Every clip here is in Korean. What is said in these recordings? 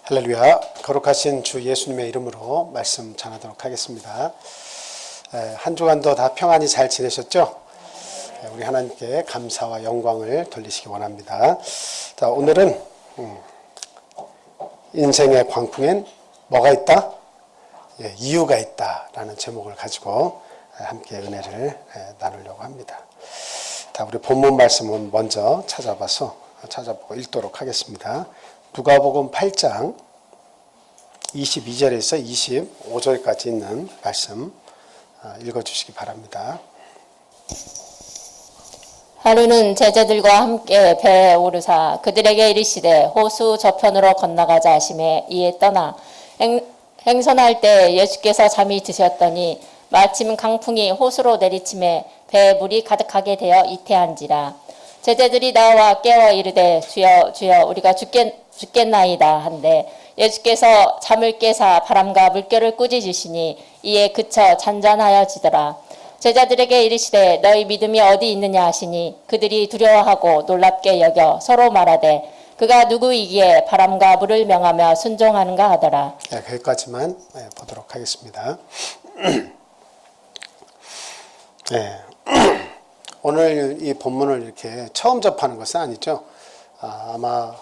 할렐루야. 거룩하신 주 예수님의 이름으로 말씀 전하도록 하겠습니다. 한 주간도 다 평안히 잘 지내셨죠? 우리 하나님께 감사와 영광을 돌리시기 원합니다. 자, 오늘은 인생의 광풍엔 뭐가 있다? 이유가 있다라는 제목을 가지고 함께 은혜를 나누려고 합니다. 자, 우리 본문 말씀은 먼저 찾아보고 읽도록 하겠습니다. 누가복음 8장 22절에서 25절까지 있는 말씀 읽어주시기 바랍니다. 하루는 제자들과 함께 배에 오르사 그들에게 이르시되 호수 저편으로 건너가자 하시매 이에 떠나 행선할 때 예수께서 잠이 드셨더니 마침 강풍이 호수로 내리침에 배에 물이 가득하게 되어 이태한지라. 제자들이 나와 깨워 이르되 주여 주여 우리가 죽겠나이다 한데 예수께서 잠을 깨사 바람과 물결을 꾸짖으시니 이에 그쳐 잔잔하여지더라. 제자들에게 이르시되 너희 믿음이 어디 있느냐 하시니 그들이 두려워하고 놀랍게 여겨 서로 말하되 그가 누구이기에 바람과 물을 명하며 순종하는가 하더라. 거기까지만 보도록 하겠습니다. 오늘 이 본문을 이렇게 처음 접하는 것은 아니죠. 아마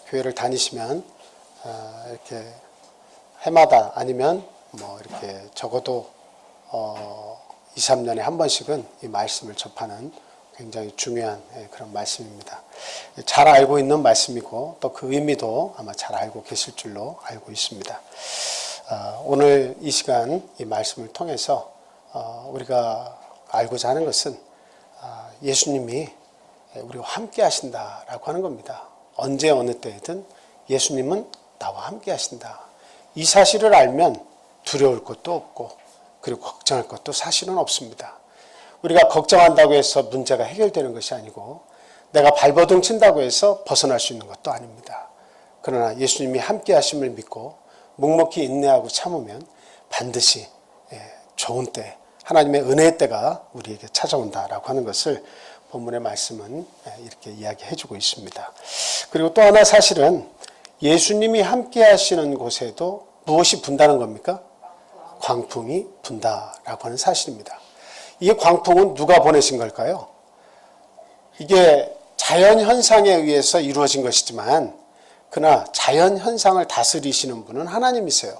교회를 다니시면 이렇게 해마다 아니면 뭐 이렇게 적어도 2, 3년에 한 번씩은 이 말씀을 접하는 굉장히 중요한 그런 말씀입니다. 잘 알고 있는 말씀이고 또 그 의미도 아마 잘 알고 계실 줄로 알고 있습니다. 오늘 이 시간 이 말씀을 통해서 우리가 알고자 하는 것은 예수님이 우리와 함께 하신다라고 하는 겁니다. 언제 어느 때이든 예수님은 나와 함께 하신다. 이 사실을 알면 두려울 것도 없고 그리고 걱정할 것도 사실은 없습니다. 우리가 걱정한다고 해서 문제가 해결되는 것이 아니고 내가 발버둥 친다고 해서 벗어날 수 있는 것도 아닙니다. 그러나 예수님이 함께 하심을 믿고 묵묵히 인내하고 참으면 반드시 좋은 때 하나님의 은혜의 때가 우리에게 찾아온다라고 하는 것을 본문의 말씀은 이렇게 이야기해 주고 있습니다. 그리고 또 하나 사실은 예수님이 함께 하시는 곳에도 무엇이 분다는 겁니까? 광풍이 분다라고 하는 사실입니다. 이 광풍은 누가 보내신 걸까요? 이게 자연현상에 의해서 이루어진 것이지만 그러나 자연현상을 다스리시는 분은 하나님이세요.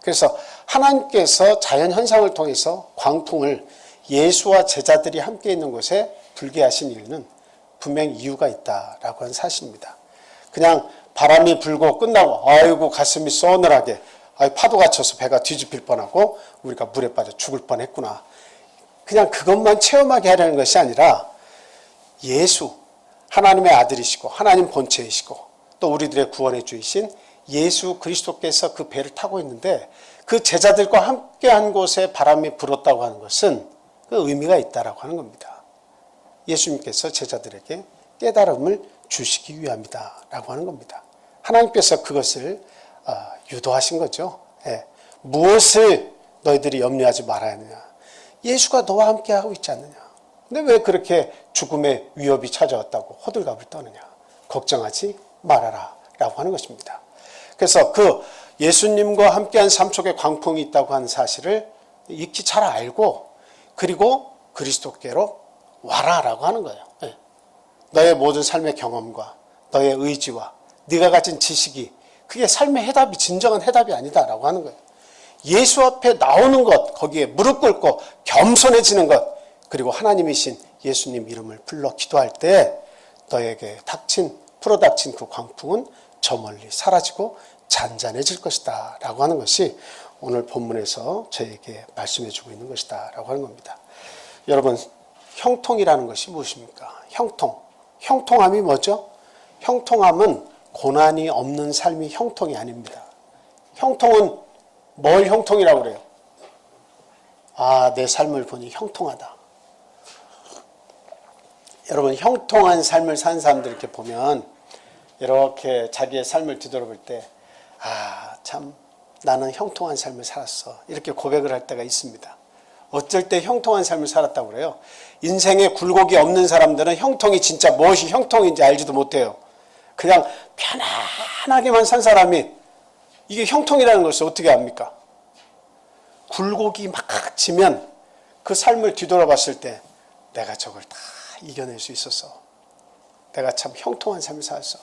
그래서 하나님께서 자연현상을 통해서 광풍을 예수와 제자들이 함께 있는 곳에 불게 하신 이유는 분명히 이유가 있다라고 하는 사실입니다. 그냥 바람이 불고 끝나고 아이고 가슴이 서늘하게 파도가 쳐서 배가 뒤집힐 뻔하고 우리가 물에 빠져 죽을 뻔했구나. 그냥 그것만 체험하게 하려는 것이 아니라 예수, 하나님의 아들이시고 하나님 본체이시고 또 우리들의 구원의 주이신 예수 그리스도께서 그 배를 타고 있는데 그 제자들과 함께한 곳에 바람이 불었다고 하는 것은 그 의미가 있다라고 하는 겁니다. 예수님께서 제자들에게 깨달음을 주시기 위함이다라고 하는 겁니다. 하나님께서 그것을 유도하신 거죠. 무엇을 너희들이 염려하지 말아야 하느냐. 예수가 너와 함께하고 있지 않느냐. 근데 왜 그렇게 죽음의 위협이 찾아왔다고 호들갑을 떠느냐. 걱정하지 말아라 라고 하는 것입니다. 그래서 그 예수님과 함께한 삶 속에 광풍이 있다고 하는 사실을 익히 잘 알고 그리고 그리스도께로 와라라고 하는 거예요. 너의 모든 삶의 경험과 너의 의지와 네가 가진 지식이 그게 삶의 해답이 진정한 해답이 아니다라고 하는 거예요. 예수 앞에 나오는 것, 거기에 무릎 꿇고 겸손해지는 것, 그리고 하나님이신 예수님 이름을 불러 기도할 때 너에게 풀어닥친 그 광풍은 저 멀리 사라지고 잔잔해질 것이다 라고 하는 것이 오늘 본문에서 저에게 말씀해 주고 있는 것이다 라고 하는 겁니다. 여러분, 형통이라는 것이 무엇입니까? 형통함이 뭐죠? 형통함은 고난이 없는 삶이 형통이 아닙니다. 형통은 뭘 형통이라고 그래요? 내 삶을 보니 형통하다. 여러분, 형통한 삶을 사는 사람들 이렇게 보면 이렇게 자기의 삶을 뒤돌아볼 때 참 나는 형통한 삶을 살았어. 이렇게 고백을 할 때가 있습니다. 어쩔 때 형통한 삶을 살았다고 그래요. 인생에 굴곡이 없는 사람들은 형통이 진짜 무엇이 형통인지 알지도 못해요. 그냥 편안하게만 산 사람이 이게 형통이라는 것을 어떻게 압니까? 굴곡이 막 지면 그 삶을 뒤돌아봤을 때 내가 저걸 다 이겨낼 수 있었어. 내가 참 형통한 삶을 살았어.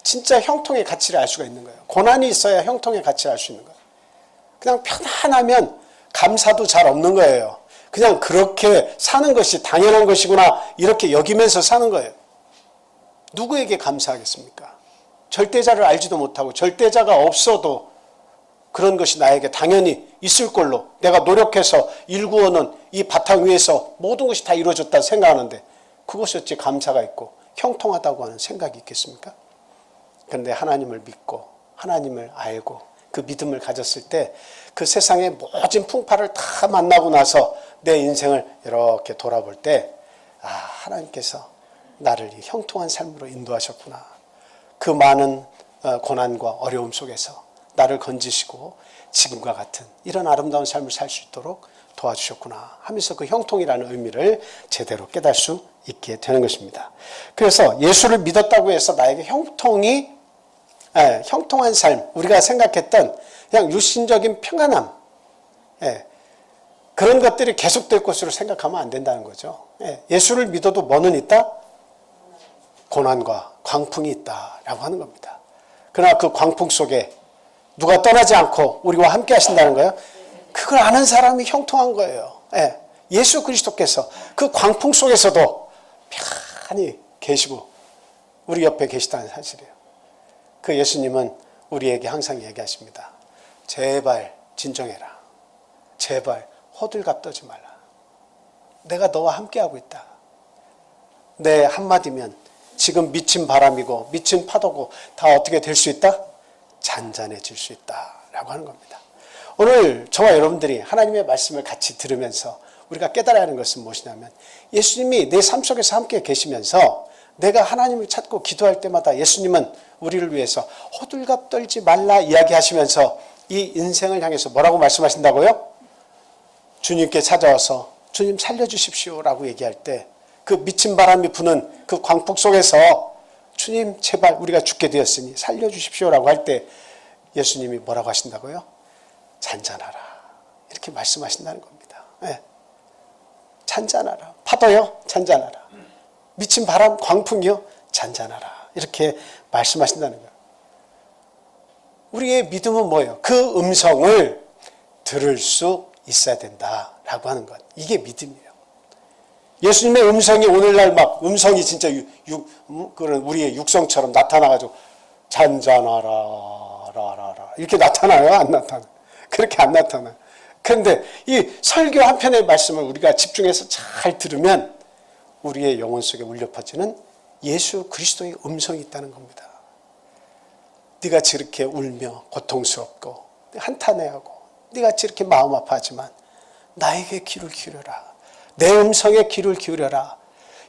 진짜 형통의 가치를 알 수가 있는 거예요. 고난이 있어야 형통의 가치를 알 수 있는 거예요. 그냥 편안하면 감사도 잘 없는 거예요. 그냥 그렇게 사는 것이 당연한 것이구나 이렇게 여기면서 사는 거예요. 누구에게 감사하겠습니까? 절대자를 알지도 못하고 절대자가 없어도 그런 것이 나에게 당연히 있을 걸로 내가 노력해서 일구어는 이 바탕 위에서 모든 것이 다 이루어졌다 생각하는데 그것이 어찌 감사가 있고 형통하다고 하는 생각이 있겠습니까? 그런데 하나님을 믿고 하나님을 알고 그 믿음을 가졌을 때 그 세상의 모진 풍파를 다 만나고 나서 내 인생을 이렇게 돌아볼 때 하나님께서 나를 이 형통한 삶으로 인도하셨구나. 그 많은 고난과 어려움 속에서 나를 건지시고 지금과 같은 이런 아름다운 삶을 살 수 있도록 도와주셨구나 하면서 그 형통이라는 의미를 제대로 깨달을 수 있게 되는 것입니다. 그래서 예수를 믿었다고 해서 나에게 형통한 삶, 우리가 생각했던 그냥 육신적인 평안함, 그런 것들이 계속될 것으로 생각하면 안 된다는 거죠. 예수를 믿어도 뭐는 있다? 고난과 광풍이 있다라고 하는 겁니다. 그러나 그 광풍 속에 누가 떠나지 않고 우리와 함께 하신다는 거예요. 그걸 아는 사람이 형통한 거예요. 예수 그리스도께서 그 광풍 속에서도 편히 계시고 우리 옆에 계시다는 사실이에요. 그 예수님은 우리에게 항상 얘기하십니다. 제발 진정해라. 제발 호들갑 떠지 말라. 내가 너와 함께하고 있다. 내 한마디면 지금 미친 바람이고 미친 파도고 다 어떻게 될 수 있다? 잔잔해질 수 있다라고 하는 겁니다. 오늘 저와 여러분들이 하나님의 말씀을 같이 들으면서 우리가 깨달아야 하는 것은 무엇이냐면 예수님이 내 삶 속에서 함께 계시면서 내가 하나님을 찾고 기도할 때마다 예수님은 우리를 위해서 호들갑 떨지 말라 이야기하시면서 이 인생을 향해서 뭐라고 말씀하신다고요? 주님께 찾아와서 주님 살려주십시오라고 얘기할 때 그 미친 바람이 부는 그 광풍 속에서 주님 제발 우리가 죽게 되었으니 살려주십시오라고 할 때 예수님이 뭐라고 하신다고요? 잔잔하라 이렇게 말씀하신다는 겁니다. 잔잔하라. 파도요? 잔잔하라. 미친 바람, 광풍이요? 잔잔하라. 이렇게 말씀하신다는 거예요. 우리의 믿음은 뭐예요? 그 음성을 들을 수 있어야 된다라고 하는 것. 이게 믿음이에요. 예수님의 음성이 오늘날 막 음성이 진짜 그런 우리의 육성처럼 나타나가지고 잔잔하라 라라라 이렇게 나타나요? 안 나타나요? 그렇게 안 나타나요. 그런데 이 설교 한 편의 말씀을 우리가 집중해서 잘 들으면 우리의 영혼 속에 울려 퍼지는 예수 그리스도의 음성이 있다는 겁니다. 네가 저렇게 울며 고통스럽고 한탄해하고 네가 저렇게 마음 아파하지만 나에게 귀를 기울여라. 내 음성에 귀를 기울여라.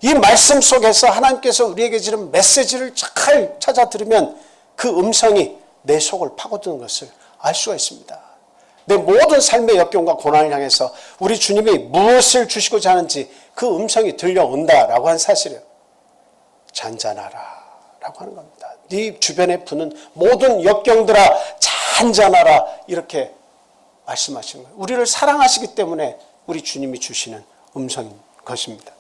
이 말씀 속에서 하나님께서 우리에게 주는 메시지를 잘 찾아 들으면 그 음성이 내 속을 파고드는 것을 알 수가 있습니다. 내 모든 삶의 역경과 고난을 향해서 우리 주님이 무엇을 주시고자 하는지 그 음성이 들려온다라고 하는 사실이에요. 잔잔하라 라고 하는 겁니다. 네 주변에 부는 모든 역경들아 잔잔하라 이렇게 말씀하시는 거예요. 우리를 사랑하시기 때문에 우리 주님이 주시는 음성인 것입니다.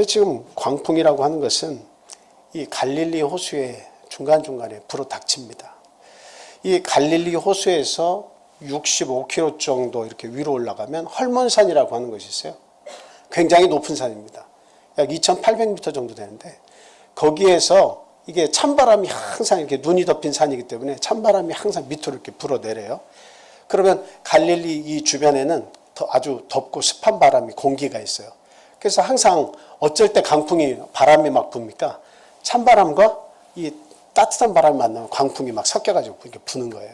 지금 광풍이라고 하는 것은 이 갈릴리 호수의 중간중간에 불어닥칩니다. 이 갈릴리 호수에서 65km 정도 이렇게 위로 올라가면 헐몬산이라고 하는 것이 있어요. 굉장히 높은 산입니다. 약 2,800m 정도 되는데 거기에서 이게 찬바람이 항상 이렇게 눈이 덮인 산이기 때문에 찬바람이 항상 밑으로 이렇게 불어내려요. 그러면 갈릴리 이 주변에는 아주 덥고 습한 바람이 공기가 있어요. 그래서 항상 어쩔 때 강풍이 바람이 막 붑니까? 찬바람과 이 따뜻한 바람이 만나면 광풍이 막 섞여가지고 이렇게 부는 거예요.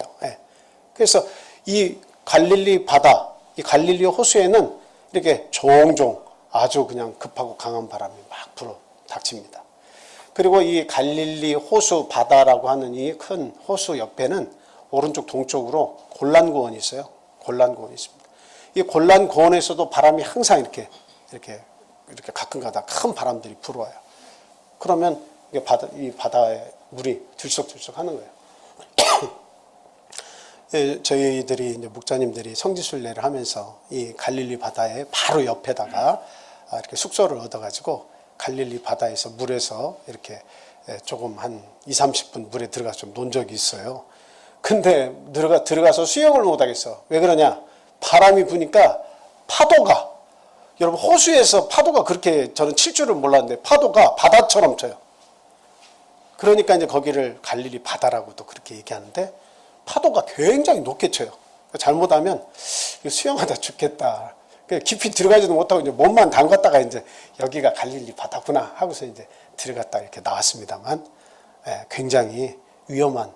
그래서 이 갈릴리 바다, 이 갈릴리 호수에는 이렇게 종종 아주 그냥 급하고 강한 바람이 막 불어 닥칩니다. 그리고 이 갈릴리 호수 바다라고 하는 이 큰 호수 옆에는 오른쪽 동쪽으로 골란고원이 있어요. 골란고원이 있습니다. 이 골란고원에서도 바람이 항상 이렇게 가끔가다 큰 바람들이 불어와요. 그러면 이 바다에 물이 들썩들썩 하는 거예요. 저희들이 이제 목사님들이 성지순례를 하면서 이 갈릴리 바다의 바로 옆에다가 이렇게 숙소를 얻어가지고 갈릴리 바다에서 물에서 이렇게 조금 한 20-30분 물에 들어가서 좀 논 적이 있어요. 근데 들어가서 수영을 못 하겠어. 왜 그러냐? 바람이 부니까 파도가, 여러분 호수에서 파도가 그렇게, 저는 칠 줄을 몰랐는데 파도가 바다처럼 쳐요. 그러니까 이제 거기를 갈릴리 바다라고도 그렇게 얘기하는데 파도가 굉장히 높게 쳐요. 잘못하면 수영하다 죽겠다. 깊이 들어가지도 못하고 이제 몸만 담갔다가 이제 여기가 갈릴리 바다구나 하고서 이제 들어갔다 이렇게 나왔습니다만, 굉장히 위험한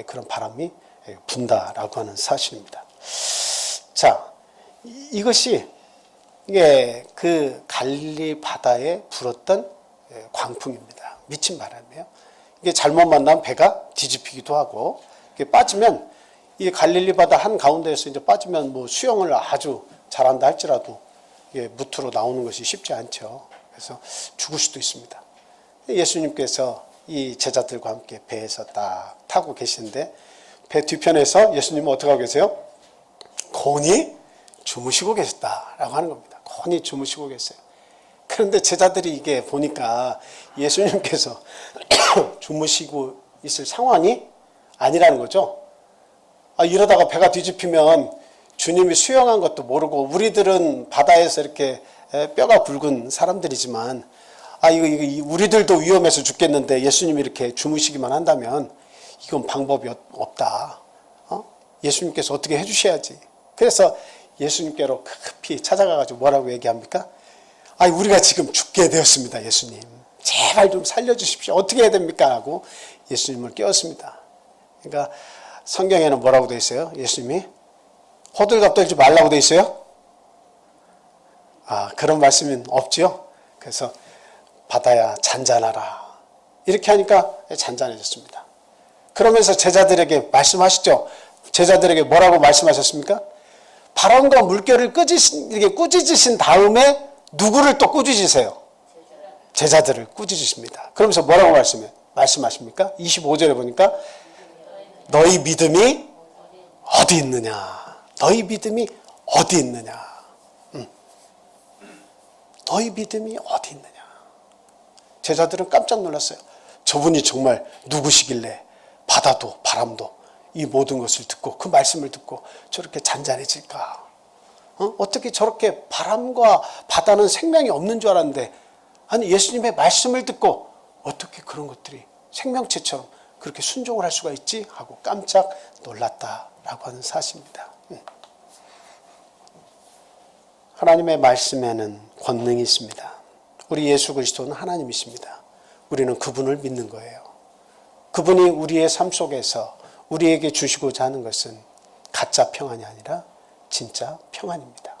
그런 바람이 분다라고 하는 사실입니다. 자, 이것이 이게 그 갈릴리 바다에 불었던 광풍입니다. 미친 바람이에요. 이게 잘못 만나면 배가 뒤집히기도 하고, 이게 빠지면 이 갈릴리 바다 한 가운데에서 이제 빠지면 뭐 수영을 아주 잘한다 할지라도 이게 무트로 나오는 것이 쉽지 않죠. 그래서 죽을 수도 있습니다. 예수님께서 이 제자들과 함께 배에서 딱 타고 계시는데 배 뒤편에서 예수님은 어떻게 하고 계세요? 곤히 주무시고 계셨다라고 하는 겁니다. 곤히 주무시고 계세요. 그런데 제자들이 이게 보니까 예수님께서 주무시고 있을 상황이 아니라는 거죠. 이러다가 배가 뒤집히면 주님이 수영한 것도 모르고, 우리들은 바다에서 이렇게 뼈가 굵은 사람들이지만 이거 우리들도 위험해서 죽겠는데 예수님이 이렇게 주무시기만 한다면 이건 방법이 없다. 예수님께서 어떻게 해주셔야지. 그래서 예수님께로 급히 찾아가가지고 뭐라고 얘기합니까? 우리가 지금 죽게 되었습니다. 예수님, 제발 좀 살려주십시오. 어떻게 해야 됩니까? 하고 예수님을 깨웠습니다. 그러니까 성경에는 뭐라고 되어 있어요? 예수님이 호들갑 떨지 말라고 되어 있어요? 그런 말씀은 없지요. 그래서 바다야 잔잔하라 이렇게 하니까 잔잔해졌습니다. 그러면서 제자들에게 말씀하시죠. 제자들에게 뭐라고 말씀하셨습니까? 바람과 물결을 꾸짖으신 다음에 누구를 또 꾸짖으세요? 제자들을 꾸짖으십니다. 그러면서 뭐라고 말씀하십니까? 25절에 보니까 너희 믿음이 어디 있느냐? 너희 믿음이 어디 있느냐? 너희 믿음이 어디 있느냐? 제자들은 깜짝 놀랐어요. 저분이 정말 누구시길래 바다도 바람도 이 모든 것을 듣고 그 말씀을 듣고 저렇게 잔잔해질까? 어떻게 저렇게 바람과 바다는 생명이 없는 줄 알았는데, 아니 예수님의 말씀을 듣고 어떻게 그런 것들이 생명체처럼 그렇게 순종을 할 수가 있지? 하고 깜짝 놀랐다라고 하는 사실입니다. 하나님의 말씀에는 권능이 있습니다. 우리 예수 그리스도는 하나님이십니다. 우리는 그분을 믿는 거예요. 그분이 우리의 삶 속에서 우리에게 주시고자 하는 것은 가짜 평안이 아니라 진짜 평안입니다.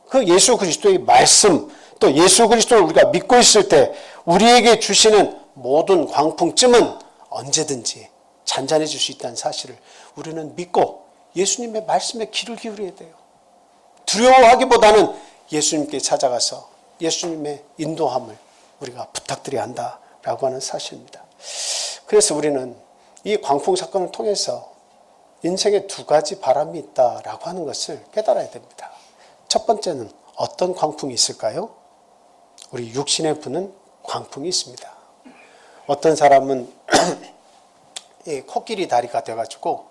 그 예수 그리스도의 말씀, 또 예수 그리스도를 우리가 믿고 있을 때 우리에게 주시는 모든 광풍쯤은 언제든지 잔잔해질 수 있다는 사실을 우리는 믿고 예수님의 말씀에 귀를 기울여야 돼요. 두려워하기보다는 예수님께 찾아가서 예수님의 인도함을 우리가 부탁드려야 한다라고 하는 사실입니다. 그래서 우리는 이 광풍 사건을 통해서 인생에 두 가지 바람이 있다라고 하는 것을 깨달아야 됩니다. 첫 번째는 어떤 광풍이 있을까요? 우리 육신에 부는 광풍이 있습니다. 어떤 사람은 코끼리 다리가 돼가지고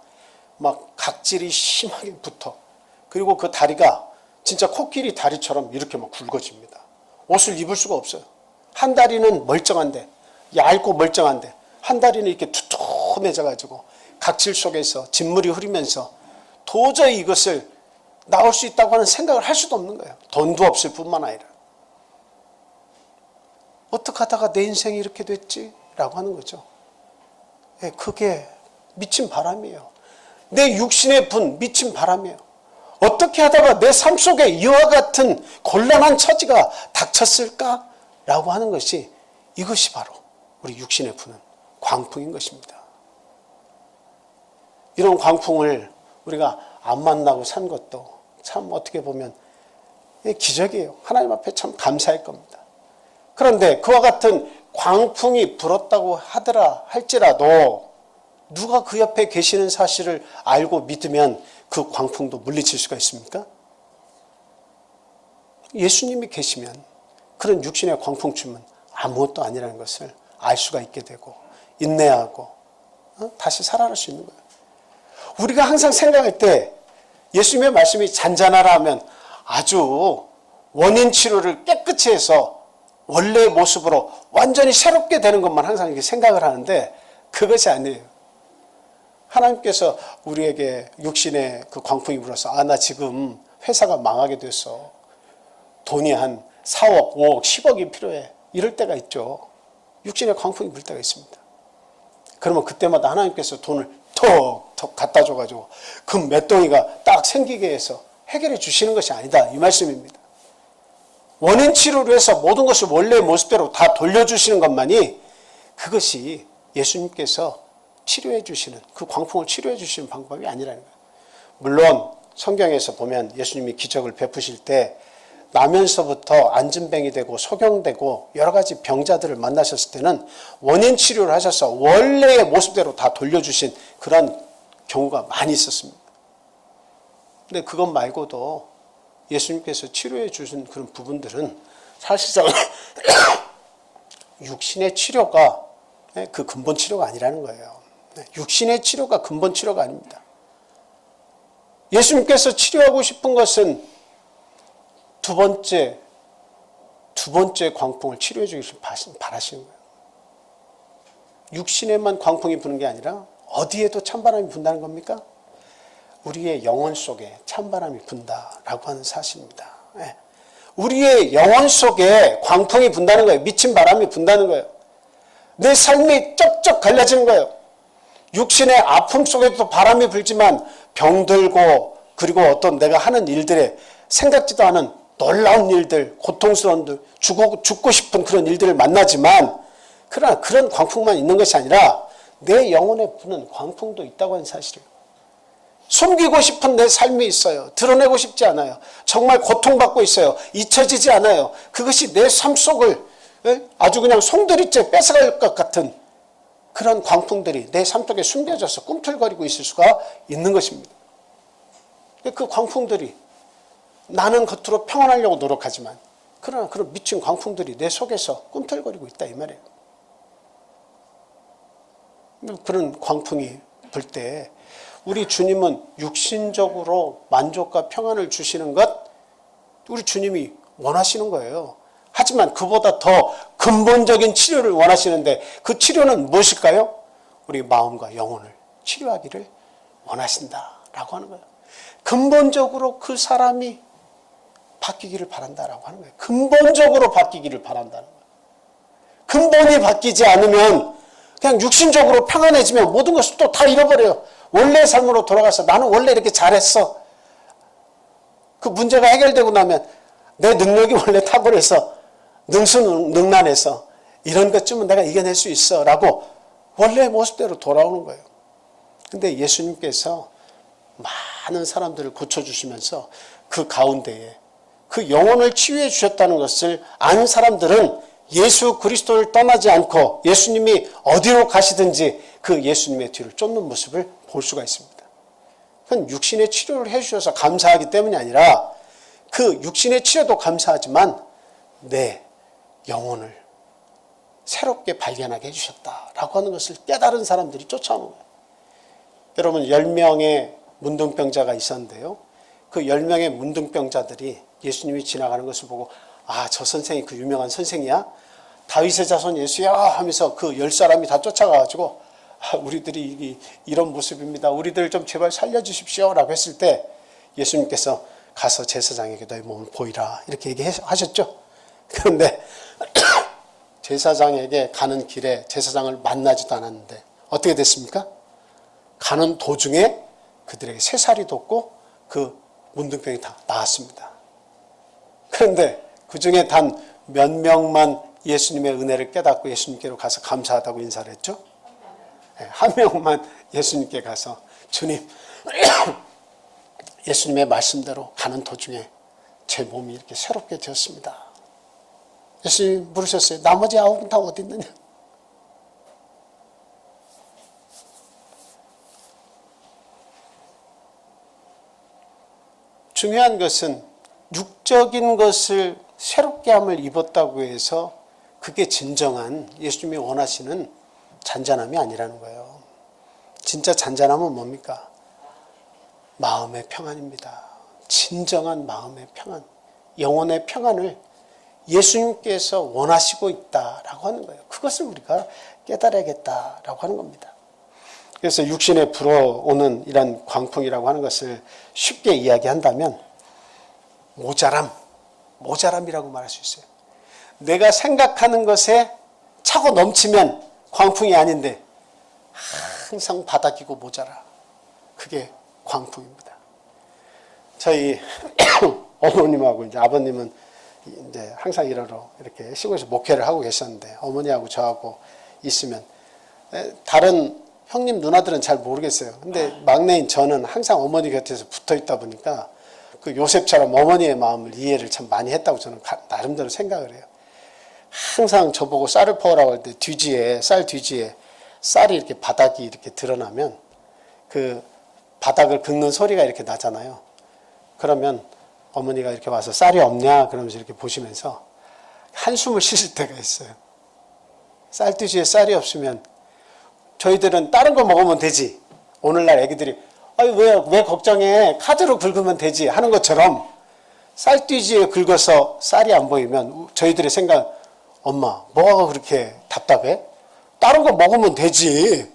막 각질이 심하게 붙어. 그리고 그 다리가 진짜 코끼리 다리처럼 이렇게 막 굵어집니다. 옷을 입을 수가 없어요. 한 다리는 멀쩡한데, 얇고 멀쩡한데, 한 다리는 이렇게 두툼해져가지고 각질 속에서 진물이 흐르면서 도저히 이것을 나올 수 있다고 하는 생각을 할 수도 없는 거예요. 돈도 없을 뿐만 아니라. 어떻게 하다가 내 인생이 이렇게 됐지? 라고 하는 거죠. 그게 미친 바람이에요. 내 육신에 분 미친 바람이에요. 어떻게 하다가 내 삶 속에 이와 같은 곤란한 처지가 닥쳤을까? 라고 하는 것이, 이것이 바로 우리 육신에 부는 광풍인 것입니다. 이런 광풍을 우리가 안 만나고 산 것도 참 어떻게 보면 기적이에요. 하나님 앞에 참 감사할 겁니다. 그런데 그와 같은 광풍이 불었다고 할지라도 누가 그 옆에 계시는 사실을 알고 믿으면 그 광풍도 물리칠 수가 있습니까? 예수님이 계시면 그런 육신의 광풍쯤은 아무것도 아니라는 것을 알 수가 있게 되고 인내하고 다시 살아날 수 있는 거예요. 우리가 항상 생각할 때 예수님의 말씀이 잔잔하라 하면 아주 원인 치료를 깨끗이 해서 원래의 모습으로 완전히 새롭게 되는 것만 항상 이렇게 생각을 하는데 그것이 아니에요. 하나님께서 우리에게 육신의 그 광풍이 불어서 나 지금 회사가 망하게 됐어. 돈이 한 4억, 5억, 10억이 필요해. 이럴 때가 있죠. 육신의 광풍이 불 때가 있습니다. 그러면 그때마다 하나님께서 돈을 톡톡 갖다 줘가지고 그 맷덩이가 딱 생기게 해서 해결해 주시는 것이 아니다. 이 말씀입니다. 원인 치료를 해서 모든 것을 원래의 모습대로 다 돌려주시는 것만이 그것이 예수님께서 치료해 주시는 그 광풍을 치료해 주시는 방법이 아니라는 거예요. 물론 성경에서 보면 예수님이 기적을 베푸실 때 나면서부터 안진뱅이 되고 소경되고 여러 가지 병자들을 만나셨을 때는 원인 치료를 하셔서 원래의 모습대로 다 돌려주신 그런 경우가 많이 있었습니다. 근데 그것 말고도 예수님께서 치료해 주신 그런 부분들은 사실상 육신의 치료가 그 근본 치료가 아니라는 거예요. 육신의 치료가 근본 치료가 아닙니다. 예수님께서 치료하고 싶은 것은 두 번째 광풍을 치료해 주기를 바라시는 거예요. 육신에만 광풍이 부는 게 아니라 어디에도 찬바람이 분다는 겁니까? 우리의 영혼 속에 찬바람이 분다라고 하는 사실입니다. 우리의 영혼 속에 광풍이 분다는 거예요. 미친 바람이 분다는 거예요. 내 삶이 쩍쩍 갈라지는 거예요. 육신의 아픔 속에도 바람이 불지만 병들고 그리고 어떤 내가 하는 일들에 생각지도 않은 놀라운 일들, 고통스러운 일, 죽고 싶은 그런 일들을 만나지만 그러나 그런 광풍만 있는 것이 아니라 내 영혼에 부는 광풍도 있다고 하는 사실이에요. 숨기고 싶은 내 삶이 있어요. 드러내고 싶지 않아요. 정말 고통받고 있어요. 잊혀지지 않아요. 그것이 내 삶 속을 아주 그냥 송두리째 뺏어갈 것 같은 그런 광풍들이 내 삶 속에 숨겨져서 꿈틀거리고 있을 수가 있는 것입니다. 그 광풍들이 나는 겉으로 평안하려고 노력하지만 그러나 그런 미친 광풍들이 내 속에서 꿈틀거리고 있다 이 말이에요. 그런 광풍이 불 때 우리 주님은 육신적으로 만족과 평안을 주시는 것 우리 주님이 원하시는 거예요. 하지만 그보다 더 근본적인 치료를 원하시는데 그 치료는 무엇일까요? 우리 마음과 영혼을 치료하기를 원하신다라고 하는 거예요. 근본적으로 그 사람이 바뀌기를 바란다라고 하는 거예요. 근본적으로 바뀌기를 바란다는 거예요. 근본이 바뀌지 않으면 그냥 육신적으로 평안해지면 모든 것을 또 다 잃어버려요. 원래의 삶으로 돌아가서 나는 원래 이렇게 잘했어. 그 문제가 해결되고 나면 내 능력이 원래 탁월해서 능수능란해서 이런 것쯤은 내가 이겨낼 수 있어 라고 원래의 모습대로 돌아오는 거예요. 근데 예수님께서 많은 사람들을 고쳐주시면서 그 가운데에 그 영혼을 치유해 주셨다는 것을 아는 사람들은 예수 그리스도를 떠나지 않고 예수님이 어디로 가시든지 그 예수님의 뒤를 쫓는 모습을 볼 수가 있습니다. 그건 육신의 치료를 해주셔서 감사하기 때문이 아니라 그 육신의 치료도 감사하지만 내 영혼을 새롭게 발견하게 해주셨다라고 하는 것을 깨달은 사람들이 쫓아오는 거예요. 여러분 10명의 문둥병자가 있었는데요. 그 10명의 문둥병자들이 예수님이 지나가는 것을 보고 저 선생이 그 유명한 선생이야? 다윗의 자손 예수야? 하면서 그 10사람이 다 쫓아가가지고 우리들이 이런 모습입니다. 우리들 좀 제발 살려주십시오 라고 했을 때 예수님께서 가서 제사장에게 너희 몸을 보이라 이렇게 얘기하셨죠. 그런데 제사장에게 가는 길에 제사장을 만나지도 않았는데 어떻게 됐습니까? 가는 도중에 그들에게 쇠살이 돋고 그 문둥병이 다 나았습니다. 그런데 그 중에 단 몇 명만 예수님의 은혜를 깨닫고 예수님께로 가서 감사하다고 인사를 했죠? 한 명만 예수님께 가서 주님 예수님의 말씀대로 가는 도중에 제 몸이 이렇게 새롭게 되었습니다. 예수님 물으셨어요. 나머지 9은 다 어디 있느냐? 중요한 것은 육적인 것을 새롭게 함을 입었다고 해서 그게 진정한 예수님이 원하시는 잔잔함이 아니라는 거예요. 진짜 잔잔함은 뭡니까? 마음의 평안입니다. 진정한 마음의 평안, 영혼의 평안을 예수님께서 원하시고 있다라고 하는 거예요. 그것을 우리가 깨달아야겠다라고 하는 겁니다. 그래서 육신에 불어오는 이런 광풍이라고 하는 것을 쉽게 이야기한다면 모자람이라고 말할 수 있어요. 내가 생각하는 것에 차고 넘치면 광풍이 아닌데 항상 바닥이고 모자라. 그게 광풍입니다. 저희 어머님하고 이제 아버님은 이제 항상 일하러 이렇게 시골에서 목회를 하고 계셨는데 어머니하고 저하고 있으면 다른 형님 누나들은 잘 모르겠어요. 근데 막내인 저는 항상 어머니 곁에서 붙어 있다 보니까 그 요셉처럼 어머니의 마음을 이해를 참 많이 했다고 저는 나름대로 생각을 해요. 항상 저보고 쌀을 퍼오라고 할 때 쌀 뒤지에 쌀이 이렇게 바닥이 이렇게 드러나면 그 바닥을 긁는 소리가 이렇게 나잖아요. 그러면 어머니가 이렇게 와서 쌀이 없냐 그러면서 이렇게 보시면서 한숨을 쉬실 때가 있어요. 쌀 뒤지에 쌀이 없으면 저희들은 다른 거 먹으면 되지. 오늘날 애기들이 왜 걱정해? 카드로 긁으면 되지 하는 것처럼 쌀띠지에 긁어서 쌀이 안 보이면 저희들의 생각, 엄마 뭐가 그렇게 답답해? 다른 거 먹으면 되지.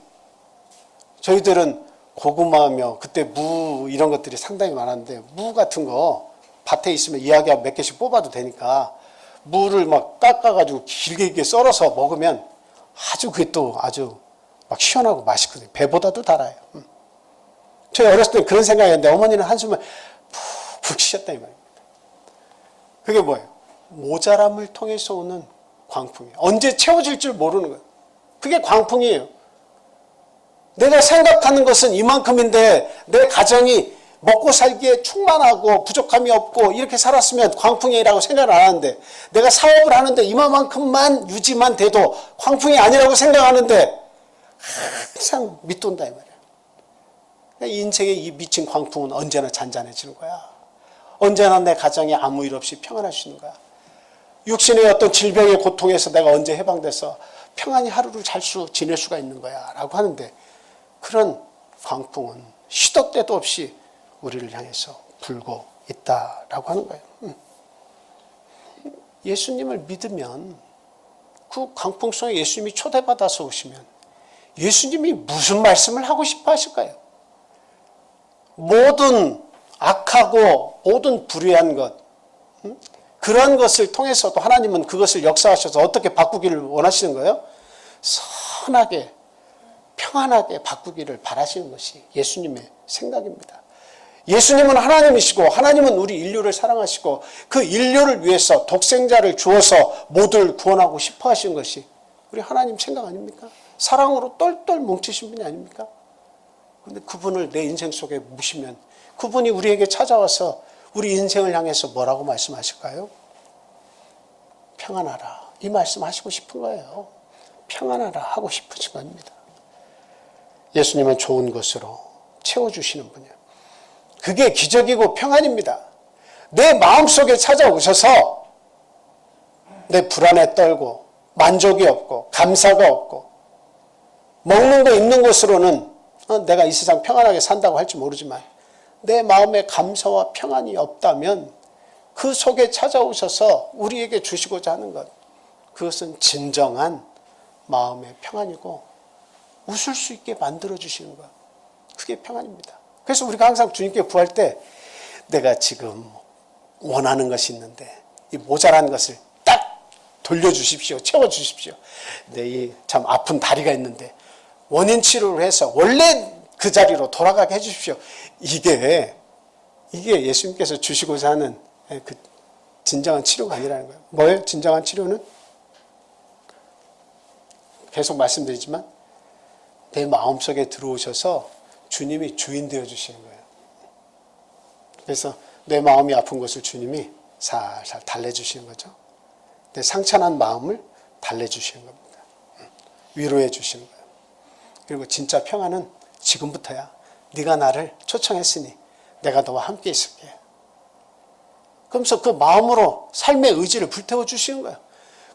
저희들은 고구마며 그때 무 이런 것들이 상당히 많았는데 무 같은 거 밭에 있으면 이야기 몇 개씩 뽑아도 되니까 무를 막 깎아가지고 길게 썰어서 먹으면 아주 그게 또 아주 막 시원하고 맛있거든요. 배보다도 달아요. 저희 어렸을 때 그런 생각이었는데 어머니는 한숨을 푹 쉬셨다 이 말입니다. 그게 뭐예요? 모자람을 통해서 오는 광풍이에요. 언제 채워질 줄 모르는 거예요. 그게 광풍이에요. 내가 생각하는 것은 이만큼인데 내 가정이 먹고 살기에 충만하고 부족함이 없고 이렇게 살았으면 광풍이라고 생각을 안 하는데 내가 사업을 하는데 이만큼만 유지만 돼도 광풍이 아니라고 생각하는데 항상 밑돈다 이 말이에요. 인생의 이 미친 광풍은 언제나 잔잔해지는 거야. 언제나 내 가정이 아무 일 없이 평안할 수 있는 거야. 육신의 어떤 질병의 고통에서 내가 언제 해방돼서 평안히 하루를 지낼 수가 있는 거야 라고 하는데 그런 광풍은 시도 때도 없이 우리를 향해서 불고 있다라고 하는 거예요. 예수님을 믿으면 그 광풍 속에 예수님이 초대받아서 오시면 예수님이 무슨 말씀을 하고 싶어 하실까요? 모든 악하고 모든 불의한 것 그런 것을 통해서도 하나님은 그것을 역사하셔서 어떻게 바꾸기를 원하시는 거예요? 선하게 평안하게 바꾸기를 바라시는 것이 예수님의 생각입니다. 예수님은 하나님이시고 하나님은 우리 인류를 사랑하시고 그 인류를 위해서 독생자를 주어서 모두를 구원하고 싶어 하시는 것이 우리 하나님 생각 아닙니까? 사랑으로 똘똘 뭉치신 분이 아닙니까? 그런데 그분을 내 인생 속에 모시면 그분이 우리에게 찾아와서 우리 인생을 향해서 뭐라고 말씀하실까요? 평안하라. 이 말씀 하시고 싶은 거예요. 평안하라 하고 싶으신 겁니다. 예수님은 좋은 것으로 채워주시는 분이에요. 그게 기적이고 평안입니다. 내 마음속에 찾아오셔서 내 불안에 떨고 만족이 없고 감사가 없고 먹는 거 입는 것으로는 내가 이 세상 평안하게 산다고 할지 모르지만 내 마음에 감사와 평안이 없다면 그 속에 찾아오셔서 우리에게 주시고자 하는 것 그것은 진정한 마음의 평안이고 웃을 수 있게 만들어주시는 것 그게 평안입니다. 그래서 우리가 항상 주님께 구할 때 내가 지금 원하는 것이 있는데 이 모자란 것을 딱 돌려주십시오. 채워주십시오. 내 이 참 아픈 다리가 있는데 원인 치료를 해서 원래 그 자리로 돌아가게 해주십시오. 이게 예수님께서 주시고자 하는 그 진정한 치료가 아니라는 거예요. 뭐예요? 진정한 치료는? 계속 말씀드리지만 내 마음속에 들어오셔서 주님이 주인 되어주시는 거예요. 그래서 내 마음이 아픈 것을 주님이 살살 달래주시는 거죠. 내 상처난 마음을 달래주시는 겁니다. 위로해 주시는 거예요. 그리고 진짜 평안은 지금부터야. 네가 나를 초청했으니 내가 너와 함께 있을게. 그러면서 그 마음으로 삶의 의지를 불태워 주시는 거예요.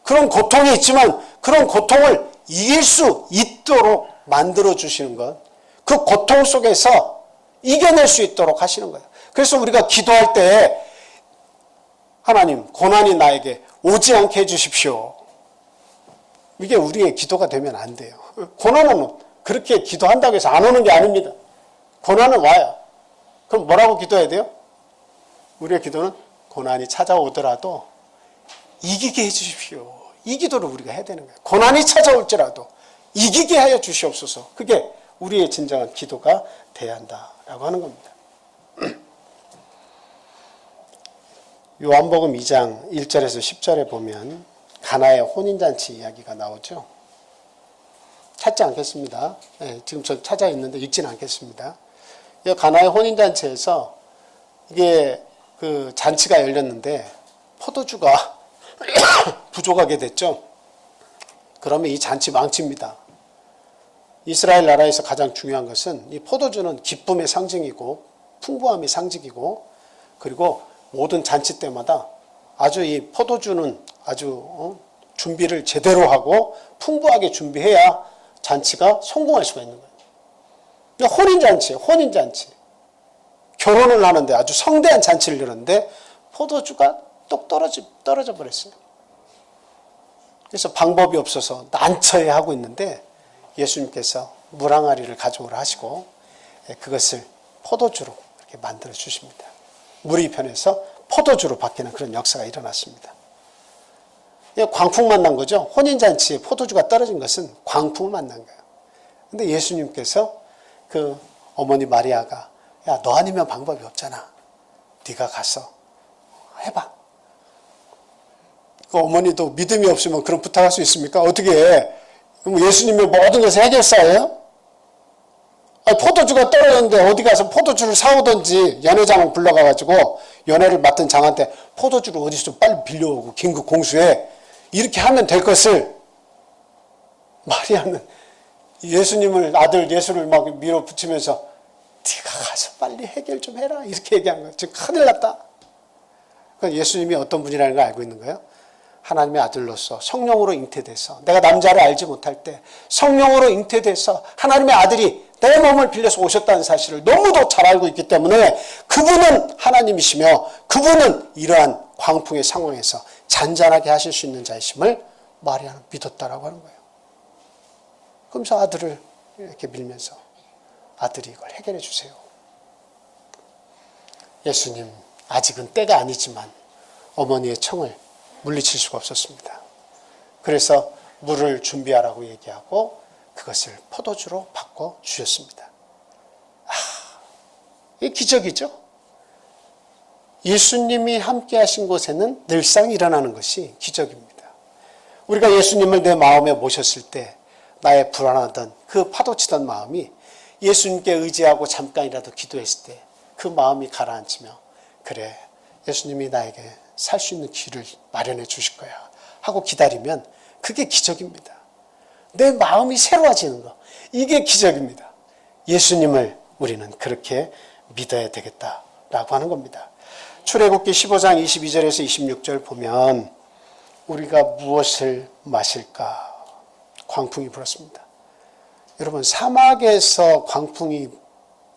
그런 고통이 있지만 그런 고통을 이길 수 있도록 만들어 주시는 것. 그 고통 속에서 이겨낼 수 있도록 하시는 거예요. 그래서 우리가 기도할 때 하나님, 고난이 나에게 오지 않게 해주십시오. 이게 우리의 기도가 되면 안 돼요. 고난은 그렇게 기도한다고 해서 안 오는 게 아닙니다. 고난은 와요. 그럼 뭐라고 기도해야 돼요? 우리의 기도는 고난이 찾아오더라도 이기게 해주십시오. 이 기도를 우리가 해야 되는 거예요. 고난이 찾아올지라도 이기게 하여 주시옵소서. 그게 우리의 진정한 기도가 돼야 한다라고 하는 겁니다. 요한복음 2장 1절에서 10절에 보면 가나의 혼인잔치 이야기가 나오죠. 찾지 않겠습니다. 네, 지금 저 찾아 있는데 읽지는 않겠습니다. 이 가나의 혼인잔치에서 이게 그 잔치가 열렸는데 포도주가 부족하게 됐죠. 그러면 이 잔치 망칩니다. 이스라엘 나라에서 가장 중요한 것은 이 포도주는 기쁨의 상징이고 풍부함의 상징이고 그리고 모든 잔치 때마다 아주 이 포도주는 아주 준비를 제대로 하고 풍부하게 준비해야 잔치가 성공할 수가 있는 거예요. 혼인잔치예요. 혼인잔치. 결혼을 하는데 아주 성대한 잔치를 열었는데 포도주가 똑 떨어져 버렸어요. 그래서 방법이 없어서 난처해 하고 있는데 예수님께서 물 항아리를 가져오라 하시고 그것을 포도주로 이렇게 만들어 주십니다. 물이 변해서 포도주로 바뀌는 그런 역사가 일어났습니다. 광풍 만난 거죠. 혼인잔치에 포도주가 떨어진 것은 광풍을 만난 거예요. 근데 예수님께서 그 어머니 마리아가 야, 너 아니면 방법이 없잖아. 네가 가서 해봐. 그 어머니도 믿음이 없으면 그런 부탁할 수 있습니까? 어떻게 해? 예수님의 모든 것을 해결사예요? 아니, 포도주가 떨어졌는데 어디 가서 포도주를 사오든지 연회장을 불러가가지고 연회를 맡은 장한테 포도주를 어디서 좀 빨리 빌려오고 긴급 공수해. 이렇게 하면 될 것을 마리아는 예수님을 아들 예수를 막 밀어붙이면서 네가 가서 빨리 해결 좀 해라 이렇게 얘기한 거예요. 지금 큰일 났다. 예수님이 어떤 분이라는 걸 알고 있는 거예요. 하나님의 아들로서 성령으로 잉태돼서 내가 남자를 알지 못할 때 성령으로 잉태돼서 하나님의 아들이 내 몸을 빌려서 오셨다는 사실을 너무도 잘 알고 있기 때문에 그분은 하나님이시며 그분은 이러한 광풍의 상황에서 잔잔하게 하실 수 있는 자이심을 마리아는 믿었다라고 하는 거예요. 그러면서 아들을 이렇게 밀면서 아들이 이걸 해결해 주세요. 예수님 아직은 때가 아니지만 어머니의 청을 물리칠 수가 없었습니다. 그래서 물을 준비하라고 얘기하고 그것을 포도주로 바꿔 주셨습니다. 이게 기적이죠. 예수님이 함께 하신 곳에는 늘상 일어나는 것이 기적입니다. 우리가 예수님을 내 마음에 모셨을 때 나의 불안하던 그 파도치던 마음이 예수님께 의지하고 잠깐이라도 기도했을 때 그 마음이 가라앉으며 그래 예수님이 나에게 살 수 있는 길을 마련해 주실 거야 하고 기다리면 그게 기적입니다. 내 마음이 새로워지는 거 이게 기적입니다. 예수님을 우리는 그렇게 믿어야 되겠다라고 하는 겁니다. 출애굽기 15장 22절에서 26절 보면 우리가 무엇을 마실까 광풍이 불었습니다. 여러분 사막에서 광풍이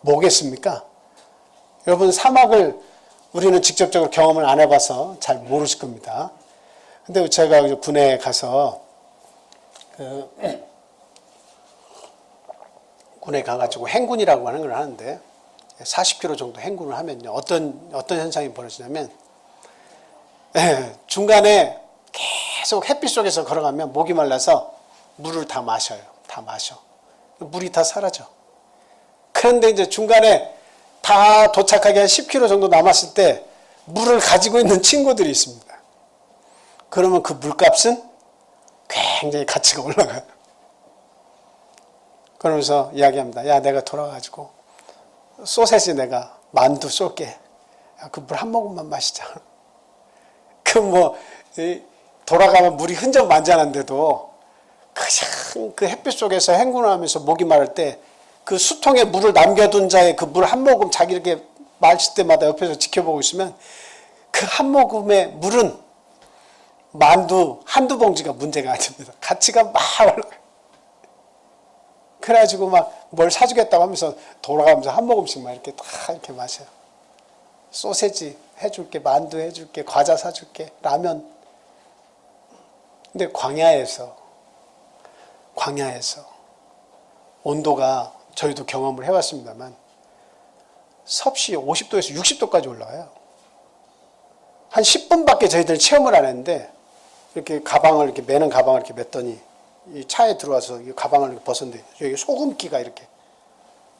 뭐겠습니까? 여러분 사막을 우리는 직접적으로 경험을 안 해봐서 잘 모르실 겁니다. 근데 제가 군에 가서 군에 가가지고 행군이라고 하는 걸 하는데 40km 정도 행군을 하면요 어떤 현상이 벌어지냐면 중간에 계속 햇빛 속에서 걸어가면 목이 말라서 물을 다 마셔요. 다 마셔. 물이 다 사라져. 그런데 이제 중간에 다 도착하기 한 10km 정도 남았을 때 물을 가지고 있는 친구들이 있습니다. 그러면 그 물값은 굉장히 가치가 올라가요. 그러면서 이야기합니다. 야, 내가 돌아가지고 소세지 내가 만두 쏠게. 그 물 한 모금만 마시자. 돌아가면 물이 흔적만장한데도 그냥 그 햇빛 속에서 행군을 하면서 목이 마를 때 그 수통에 물을 남겨둔 자의 그 물 한 모금 자기 이렇게 마실 때마다 옆에서 지켜보고 있으면 그 한 모금의 물은 만두 한두 봉지가 문제가 아닙니다. 가치가 막 올라가요. 그래가지고 막 뭘 사주겠다고 하면서 돌아가면서 한 모금씩 막 이렇게 다 이렇게 마셔요. 소세지 해줄게, 만두 해줄게, 과자 사줄게, 라면. 근데 광야에서 온도가 저희도 경험을 해왔습니다만 섭씨 50도에서 60도까지 올라가요. 한 10분밖에 저희들 체험을 안 했는데 이렇게 가방을 이렇게 매는 가방을 이렇게 맸더니 이 차에 들어와서 이 가방을 이렇게 벗었는데 여기 소금기가 이렇게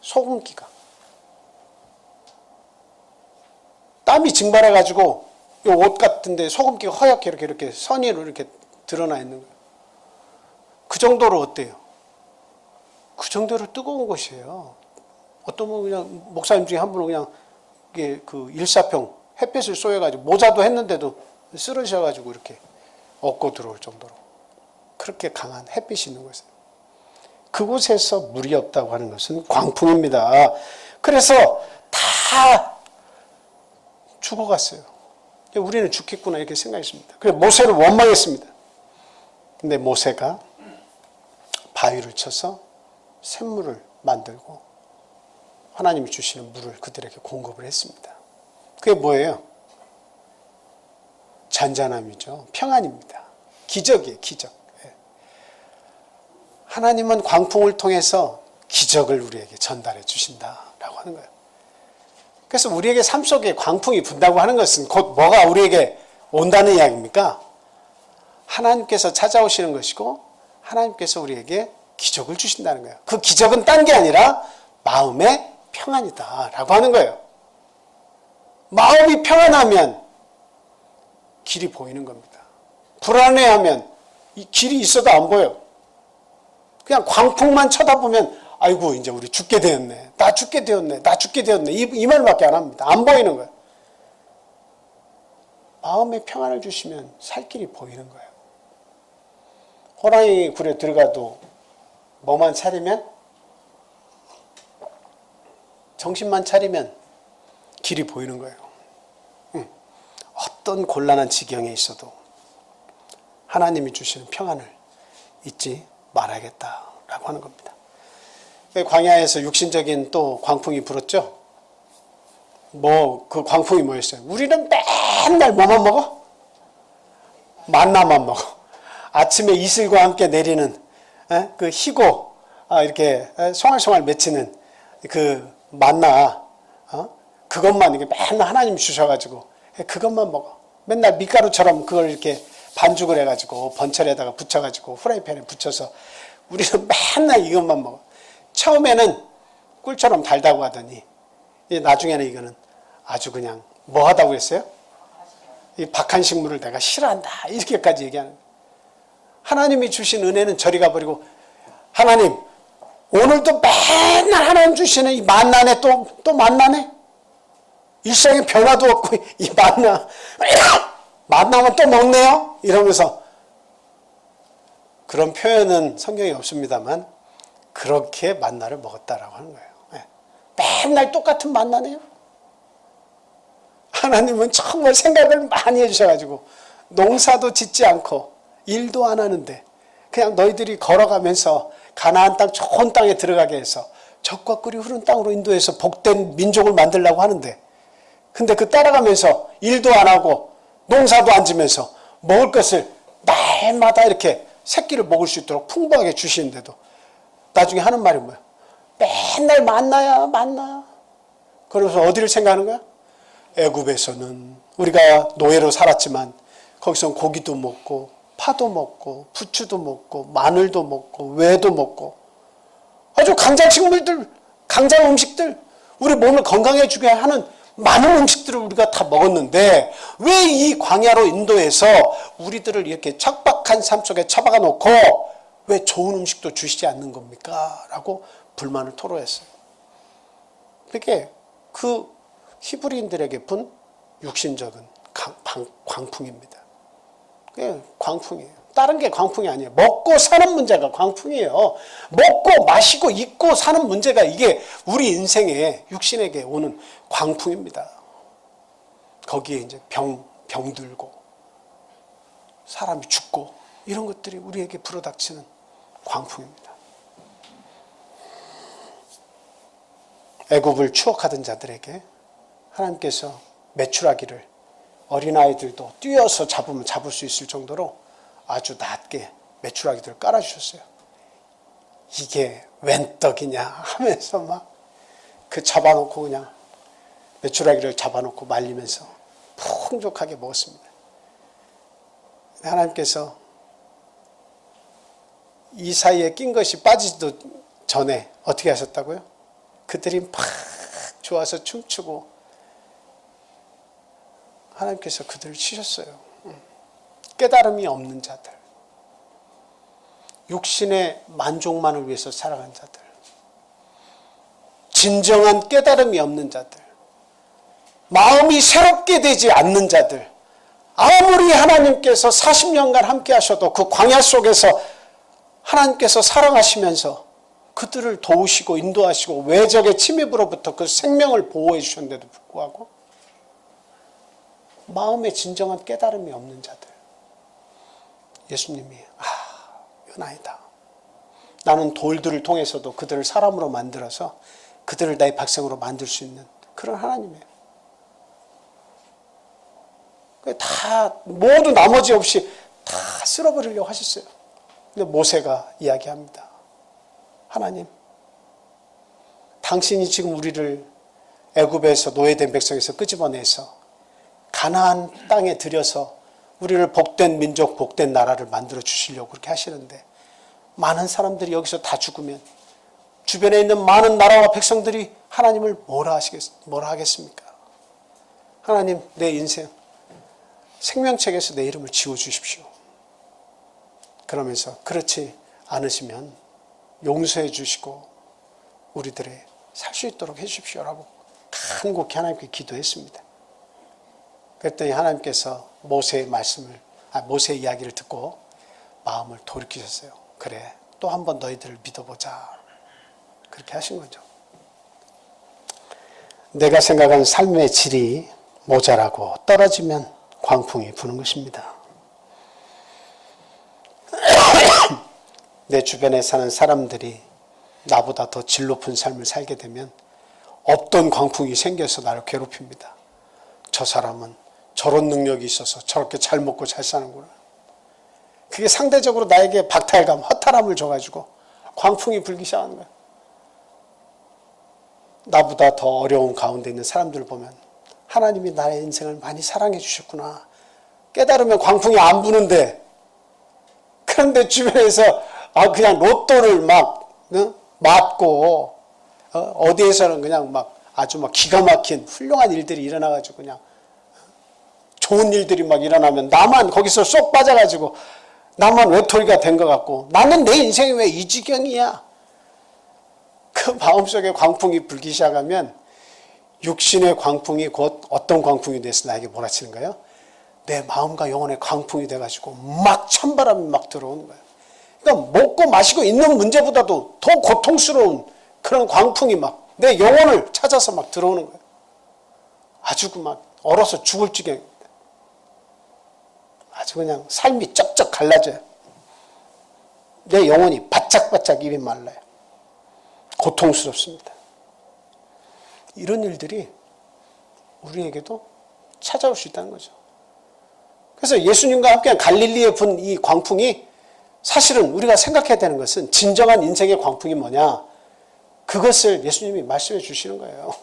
소금기가 땀이 증발해가지고 이 옷 같은데 소금기가 허옇게 이렇게 선의로 이렇게 드러나 있는 거예요. 그 정도로 어때요? 그 정도로 뜨거운 곳이에요. 어떤 분 그냥 목사님 중에 한 분은 그냥 이게 그 일사병 햇빛을 쏘여가지고 모자도 했는데도 쓰러져가지고 이렇게 얻고 들어올 정도로 그렇게 강한 햇빛이 있는 곳이에요. 그곳에서 물이 없다고 하는 것은 광풍입니다. 그래서 다 죽어갔어요. 우리는 죽겠구나 이렇게 생각했습니다. 그래서 모세를 원망했습니다. 근데 모세가 바위를 쳐서 샘물을 만들고 하나님이 주시는 물을 그들에게 공급을 했습니다. 그게 뭐예요? 잔잔함이죠. 평안입니다. 기적이에요. 기적. 하나님은 광풍을 통해서 기적을 우리에게 전달해 주신다라고 하는 거예요. 그래서 우리에게 삶 속에 광풍이 분다고 하는 것은 곧 뭐가 우리에게 온다는 이야기입니까? 하나님께서 찾아오시는 것이고 하나님께서 우리에게 기적을 주신다는 거예요. 그 기적은 딴 게 아니라 마음의 평안이다라고 하는 거예요. 마음이 평안하면 길이 보이는 겁니다. 불안해하면 이 길이 있어도 안 보여. 그냥 광풍만 쳐다보면 아이고 이제 우리 죽게 되었네. 나 죽게 되었네. 나 죽게 되었네. 이 말밖에 안 합니다. 안 보이는 거예요. 마음의 평안을 주시면 살 길이 보이는 거예요. 호랑이 굴에 들어가도 뭐만 차리면 정신만 차리면 길이 보이는 거예요. 어떤 곤란한 지경에 있어도 하나님이 주시는 평안을 잊지 말아야겠다라고 하는 겁니다. 광야에서 육신적인 또 광풍이 불었죠. 그 광풍이 뭐였어요? 우리는 맨날 뭐만 먹어? 만나만 먹어. 아침에 이슬과 함께 내리는 그 희고 이렇게 송알송알 맺히는 그 만나 그것만 이게 맨날 하나님 주셔가지고 그것만 먹어. 맨날 밀가루처럼 그걸 이렇게 반죽을 해가지고 번철에다가 붙여가지고 후라이팬에 붙여서 우리는 맨날 이것만 먹어. 처음에는 꿀처럼 달다고 하더니 나중에는 이거는 아주 그냥 뭐 하다고 했어요? 이 박한 식물을 내가 싫어한다 이렇게까지 얘기하는 거예요. 하나님이 주신 은혜는 저리 가버리고 하나님 오늘도 맨날 하나님 주시는 이 만나네 또 만나네 일상에 변화도 없고 이 만나면 또 먹네요 이러면서 그런 표현은 성경에 없습니다만 그렇게 만나를 먹었다라고 하는 거예요. 맨날 똑같은 만나네요. 하나님은 정말 생각을 많이 해주셔가지고 농사도 짓지 않고 일도 안 하는데 그냥 너희들이 걸어가면서 가나안 땅 좋은 땅에 들어가게 해서 적과 꿀이 흐른 땅으로 인도해서 복된 민족을 만들려고 하는데 근데 그 따라가면서 일도 안 하고 농사도 안 지면서 먹을 것을 날마다 이렇게 새끼를 먹을 수 있도록 풍부하게 주시는데도 나중에 하는 말이 뭐야? 맨날 만나. 그러면서 어디를 생각하는 거야? 애굽에서는 우리가 노예로 살았지만 거기서 고기도 먹고 파도 먹고 부추도 먹고 마늘도 먹고 외도 먹고 아주 강장식물들, 강장 음식들 우리 몸을 건강해지게 하는 많은 음식들을 우리가 다 먹었는데 왜 이 광야로 인도해서 우리들을 이렇게 척박한 삶 속에 처박아 놓고 왜 좋은 음식도 주시지 않는 겁니까? 라고 불만을 토로했어요. 그게 그 히브리인들에게 분 육신적인 광풍입니다. 그게 광풍이에요. 다른 게 광풍이 아니에요. 먹고 사는 문제가 광풍이에요. 먹고 마시고 입고 사는 문제가 이게 우리 인생에 육신에게 오는 광풍입니다. 거기에 이제 병, 병들고 사람이 죽고 이런 것들이 우리에게 불어닥치는 광풍입니다. 애굽을 추억하던 자들에게 하나님께서 메추라기를 어린아이들도 뛰어서 잡으면 잡을 수 있을 정도로 아주 낮게 메추라기들을 깔아주셨어요. 이게 웬 떡이냐 하면서 막 그 잡아놓고 그냥 메추라기를 잡아놓고 말리면서 풍족하게 먹었습니다. 하나님께서 이 사이에 낀 것이 빠지지도 전에 어떻게 하셨다고요? 그들이 막 좋아서 춤추고 하나님께서 그들을 치셨어요. 깨달음이 없는 자들, 육신의 만족만을 위해서 살아간 자들, 진정한 깨달음이 없는 자들, 마음이 새롭게 되지 않는 자들, 아무리 하나님께서 40년간 함께 하셔도 그 광야 속에서 하나님께서 사랑하시면서 그들을 도우시고 인도하시고 외적의 침입으로부터 그 생명을 보호해 주셨는데도 불구하고 마음에 진정한 깨달음이 없는 자들, 예수님이 이건 아니다. 나는 돌들을 통해서도 그들을 사람으로 만들어서 그들을 나의 백성으로 만들 수 있는 그런 하나님이에요. 다 모두 나머지 없이 다 쓸어버리려고 하셨어요. 근데 모세가 이야기합니다. 하나님, 당신이 지금 우리를 애굽에서 노예된 백성에서 끄집어내서 가나안 땅에 들여서 우리를 복된 민족, 복된 나라를 만들어 주시려고 그렇게 하시는데 많은 사람들이 여기서 다 죽으면 주변에 있는 많은 나라와 백성들이 하나님을 뭐라 하겠습니까? 하나님, 내 인생 생명책에서 내 이름을 지워주십시오. 그러면서 그렇지 않으시면 용서해 주시고 우리들의 살 수 있도록 해 주십시오라고 간곡히 하나님께 기도했습니다. 그랬더니 하나님께서 모세의 이야기를 듣고 마음을 돌이키셨어요. 그래, 또 한 번 너희들을 믿어보자. 그렇게 하신 거죠. 내가 생각하는 삶의 질이 모자라고 떨어지면 광풍이 부는 것입니다. 내 주변에 사는 사람들이 나보다 더 질 높은 삶을 살게 되면 없던 광풍이 생겨서 나를 괴롭힙니다. 저 사람은 저런 능력이 있어서 저렇게 잘 먹고 잘 사는구나. 그게 상대적으로 나에게 박탈감, 허탈함을 줘가지고 광풍이 불기 시작하는 거예요. 나보다 더 어려운 가운데 있는 사람들을 보면 하나님이 나의 인생을 많이 사랑해 주셨구나. 깨달으면 광풍이 안 부는데, 그런데 주변에서 그냥 로또를 막 맞고 어디에서는 그냥 막 아주 막 기가 막힌 훌륭한 일들이 일어나가지고 그냥 좋은 일들이 막 일어나면 나만 거기서 쏙 빠져가지고 나만 외톨이가 된 것 같고 나는 내 인생이 왜 이 지경이야? 그 마음속에 광풍이 불기 시작하면 육신의 광풍이 곧 어떤 광풍이 돼서 나에게 몰아치는 거예요? 내 마음과 영혼의 광풍이 돼가지고 막 찬바람이 막 들어오는 거예요. 그러니까 먹고 마시고 있는 문제보다도 더 고통스러운 그런 광풍이 막 내 영혼을 찾아서 막 들어오는 거예요. 아주 막 얼어서 죽을 지경입니다. 아주 그냥 삶이 쩍쩍 갈라져요. 내 영혼이 바짝바짝 입이 말라요. 고통스럽습니다. 이런 일들이 우리에게도 찾아올 수 있다는 거죠. 그래서 예수님과 함께 갈릴리에 분 이 광풍이 사실은 우리가 생각해야 되는 것은 진정한 인생의 광풍이 뭐냐? 그것을 예수님이 말씀해 주시는 거예요.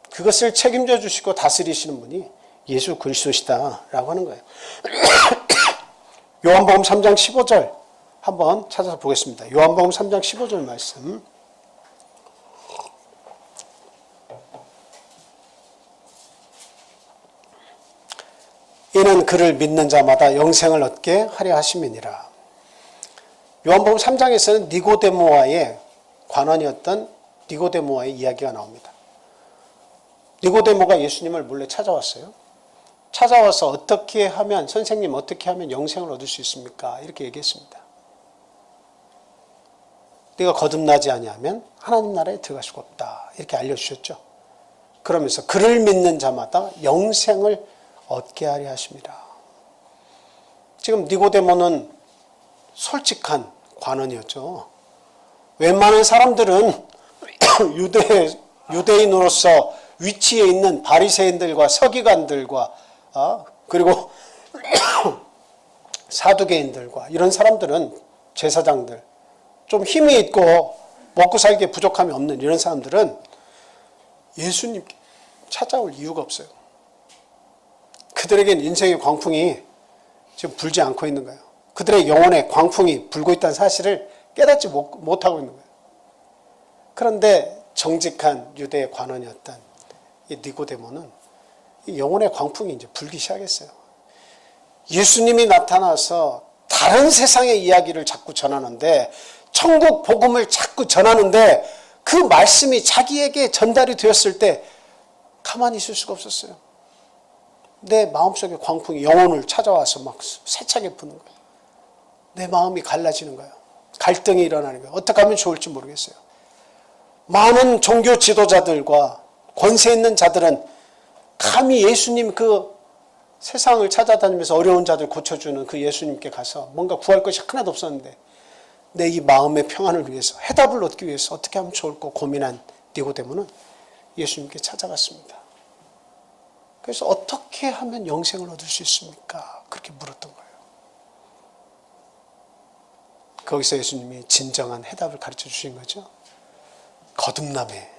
그것을 책임져 주시고 다스리시는 분이 예수 그리스도시다라고 하는 거예요. 요한복음 3장 15절 한번 찾아서 보겠습니다. 요한복음 3장 15절 말씀. 이는 그를 믿는 자마다 영생을 얻게 하려 하심이니라. 요한복음 3장에서는 니고데모와의 관원이었던 니고데모와의 이야기가 나옵니다. 니고데모가 예수님을 몰래 찾아왔어요. 찾아와서 어떻게 하면, 선생님 어떻게 하면 영생을 얻을 수 있습니까? 이렇게 얘기했습니다. 네가 거듭나지 아니하면 하나님 나라에 들어갈 수가 없다. 이렇게 알려주셨죠. 그러면서 그를 믿는 자마다 영생을 얻게 하려 하심이라. 지금 니고데모는 솔직한 관원이었죠. 웬만한 사람들은 유대인으로서 위치에 있는 바리새인들과 서기관들과 그리고 사두개인들과 이런 사람들은 제사장들, 좀 힘이 있고 먹고 살기에 부족함이 없는 이런 사람들은 예수님 찾아올 이유가 없어요. 그들에겐 인생의 광풍이 지금 불지 않고 있는 거예요. 그들의 영혼의 광풍이 불고 있다는 사실을 깨닫지 못하고 있는 거예요. 그런데 정직한 유대의 관원이었던 이 니고데모는 이 영혼의 광풍이 이제 불기 시작했어요. 예수님이 나타나서 다른 세상의 이야기를 자꾸 전하는데, 천국 복음을 자꾸 전하는데 그 말씀이 자기에게 전달이 되었을 때 가만히 있을 수가 없었어요. 내 마음속에 광풍이 영혼을 찾아와서 막 세차게 부는 거예요. 내 마음이 갈라지는 거예요. 갈등이 일어나는 거예요. 어떻게 하면 좋을지 모르겠어요. 많은 종교 지도자들과 권세 있는 자들은 감히 예수님 그 세상을 찾아다니면서 어려운 자들 고쳐주는 그 예수님께 가서 뭔가 구할 것이 하나도 없었는데, 내 이 마음의 평안을 위해서, 해답을 얻기 위해서 어떻게 하면 좋을까 고민한 니고데모는 예수님께 찾아갔습니다. 그래서 어떻게 하면 영생을 얻을 수 있습니까? 그렇게 물었던 거예요. 거기서 예수님이 진정한 해답을 가르쳐 주신 거죠. 거듭남의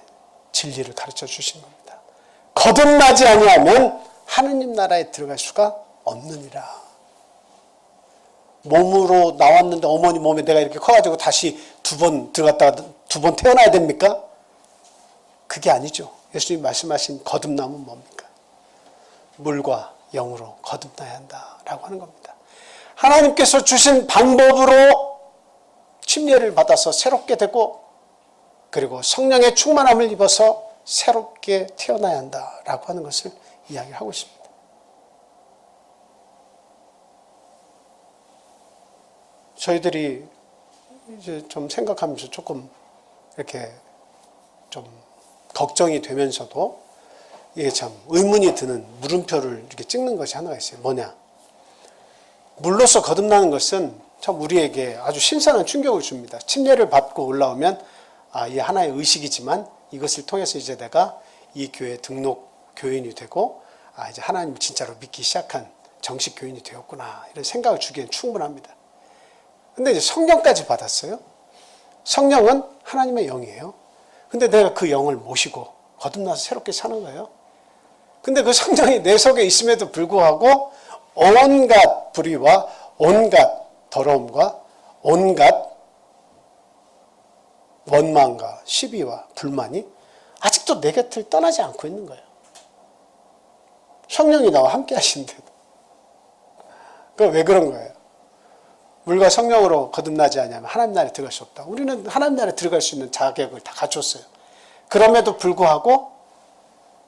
진리를 가르쳐 주신 겁니다. 거듭나지 아니하면 하느님 나라에 들어갈 수가 없느니라. 몸으로 나왔는데 어머니 몸에 내가 이렇게 커가지고 다시 두 번 들어갔다가 두 번 태어나야 됩니까? 그게 아니죠. 예수님이 말씀하신 거듭남은 뭡니까? 물과 영으로 거듭나야 한다라고 하는 겁니다. 하나님께서 주신 방법으로 침례를 받아서 새롭게 되고, 그리고 성령의 충만함을 입어서 새롭게 태어나야 한다라고 하는 것을 이야기하고 있습니다. 저희들이 이제 좀 생각하면서 조금 이렇게 좀 걱정이 되면서도 이게 참 의문이 드는 물음표를 이렇게 찍는 것이 하나가 있어요. 뭐냐? 물로서 거듭나는 것은 참 우리에게 아주 신선한 충격을 줍니다. 침례를 받고 올라오면 이 하나의 의식이지만 이것을 통해서 이제 내가 이 교회 등록 교인이 되고 이제 하나님을 진짜로 믿기 시작한 정식 교인이 되었구나, 이런 생각을 주기엔 충분합니다. 근데 이제 성령까지 받았어요. 성령은 하나님의 영이에요. 근데 내가 그 영을 모시고 거듭나서 새롭게 사는 거예요. 근데 그 성령이 내 속에 있음에도 불구하고 온갖 불의와 온갖 더러움과 온갖 원망과 시비와 불만이 아직도 내 곁을 떠나지 않고 있는 거예요. 성령이 나와 함께 하신대도. 그거 왜 그런 거예요? 물과 성령으로 거듭나지 않으면 하나님 나라에 들어갈 수 없다. 우리는 하나님 나라에 들어갈 수 있는 자격을 다 갖췄어요. 그럼에도 불구하고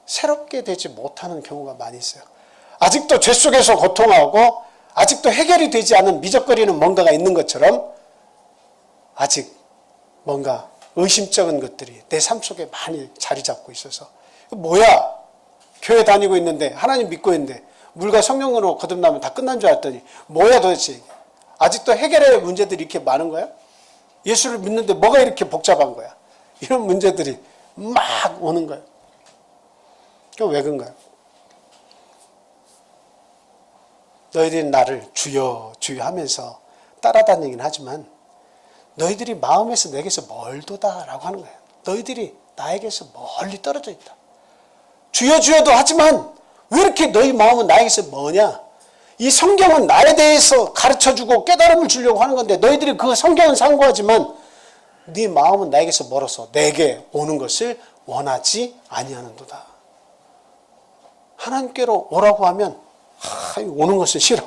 새롭게 되지 못하는 경우가 많이 있어요. 아직도 죄 속에서 고통하고 아직도 해결이 되지 않은 미적거리는 뭔가가 있는 것처럼 아직 뭔가 의심적인 것들이 내 삶 속에 많이 자리 잡고 있어서, 뭐야? 교회 다니고 있는데, 하나님 믿고 있는데 물과 성령으로 거듭나면 다 끝난 줄 알았더니 뭐야 도대체? 아직도 해결의 문제들이 이렇게 많은 거야? 예수를 믿는데 뭐가 이렇게 복잡한 거야? 이런 문제들이 막 오는 거예요. 그럼 왜 그런가요? 너희들이 나를 주여 주여 하면서 따라다니긴 하지만 너희들이 마음에서 내게서 멀도다라고 하는 거예요. 너희들이 나에게서 멀리 떨어져 있다. 주여 주여도 하지만 왜 이렇게 너희 마음은 나에게서 머냐? 이 성경은 나에 대해서 가르쳐주고 깨달음을 주려고 하는 건데 너희들이 그 성경은 상고하지만 네 마음은 나에게서 멀어서 내게 오는 것을 원하지 아니하는도다. 하나님께로 오라고 하면 오는 것은 싫어.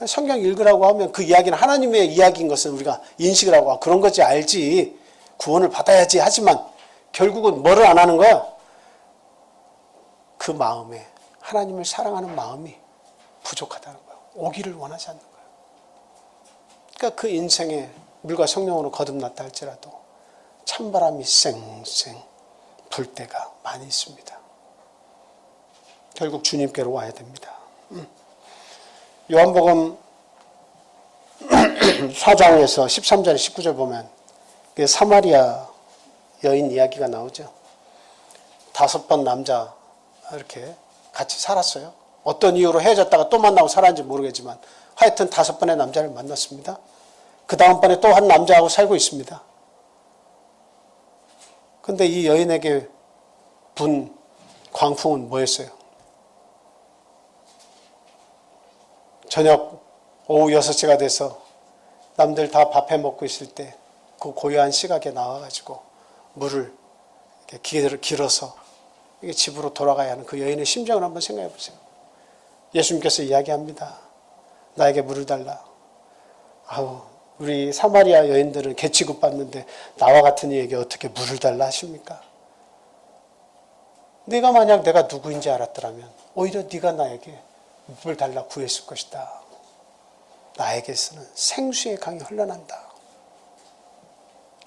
성경 읽으라고 하면 그 이야기는 하나님의 이야기인 것은 우리가 인식을 하고 그런 거지 알지, 구원을 받아야지 하지만 결국은 뭐를 안 하는 거야? 그 마음에, 하나님을 사랑하는 마음이 부족하다는 거예요. 오기를 원하지 않는 거예요. 그러니까 그 인생에 물과 성령으로 거듭났다 할지라도 찬바람이 쌩쌩 불 때가 많이 있습니다. 결국 주님께로 와야 됩니다. 요한복음 4장에서 13절, 19절 보면 사마리아 여인 이야기가 나오죠. 5번 남자 이렇게 같이 살았어요. 어떤 이유로 헤어졌다가 또 만나고 살았는지 모르겠지만 하여튼 5번의 남자를 만났습니다. 그 다음번에 또 한 남자하고 살고 있습니다. 근데 이 여인에게 분 광풍은 뭐였어요? 저녁 오후 6시가 돼서 남들 다 밥해 먹고 있을 때 그 고요한 시각에 나와가지고 물을 이렇게 길어서 집으로 돌아가야 하는 그 여인의 심정을 한번 생각해 보세요. 예수님께서 이야기합니다. 나에게 물을 달라. 아우, 우리 사마리아 여인들은 개 취급받는데 나와 같은 이에게 어떻게 물을 달라 하십니까? 네가 만약 내가 누구인지 알았더라면 오히려 네가 나에게 물을 달라 구했을 것이다. 나에게서는 생수의 강이 흘러난다.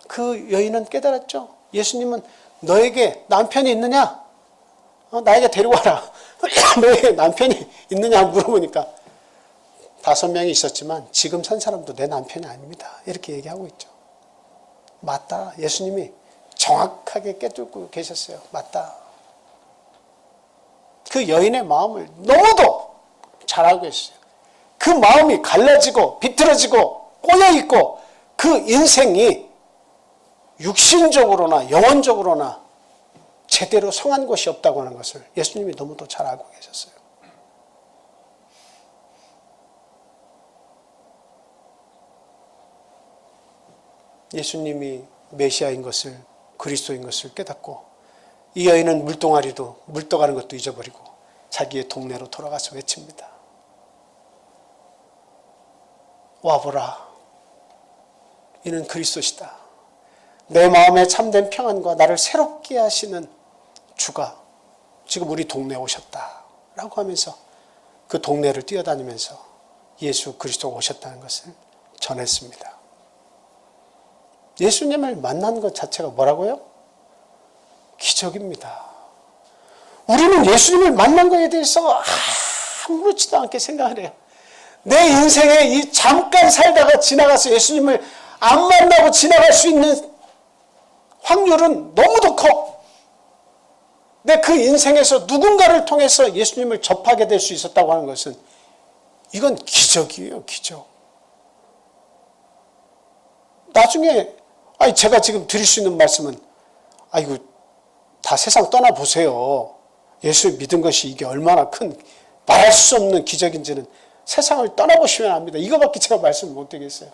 그 여인은 깨달았죠. 예수님은 너에게 남편이 있느냐? 나에게 데리고 와라. 너에게 남편이 있느냐 물어보니까 5명이 있었지만 지금 산 사람도 내 남편이 아닙니다. 이렇게 얘기하고 있죠. 맞다. 예수님이 정확하게 깨닫고 계셨어요. 맞다. 그 여인의 마음을 너무도 잘 알고 계셨어요. 그 마음이 갈라지고 비틀어지고 꼬여있고 그 인생이 육신적으로나 영혼적으로나 제대로 성한 것이 없다고 하는 것을 예수님이 너무도 잘 알고 계셨어요. 예수님이 메시아인 것을, 그리스도인 것을 깨닫고 이 여인은 물동아리도 물 떠가는 것도 잊어버리고 자기의 동네로 돌아가서 외칩니다. 와보라. 이는 그리스도시다. 내 마음에 참된 평안과 나를 새롭게 하시는 주가 지금 우리 동네에 오셨다. 라고 하면서 그 동네를 뛰어다니면서 예수 그리스도가 오셨다는 것을 전했습니다. 예수님을 만난 것 자체가 뭐라고요? 기적입니다. 우리는 예수님을 만난 것에 대해서 아무렇지도 않게 생각을 해요. 내 인생에 이 잠깐 살다가 지나가서 예수님을 안 만나고 지나갈 수 있는 확률은 너무도 커. 근데 그 인생에서 누군가를 통해서 예수님을 접하게 될 수 있었다고 하는 것은 이건 기적이에요, 기적. 나중에 제가 지금 드릴 수 있는 말씀은 아이고 다 세상 떠나보세요. 예수 믿은 것이 이게 얼마나 큰 말할 수 없는 기적인지는 세상을 떠나보시면 압니다. 이거밖에 제가 말씀을 못 드리겠어요.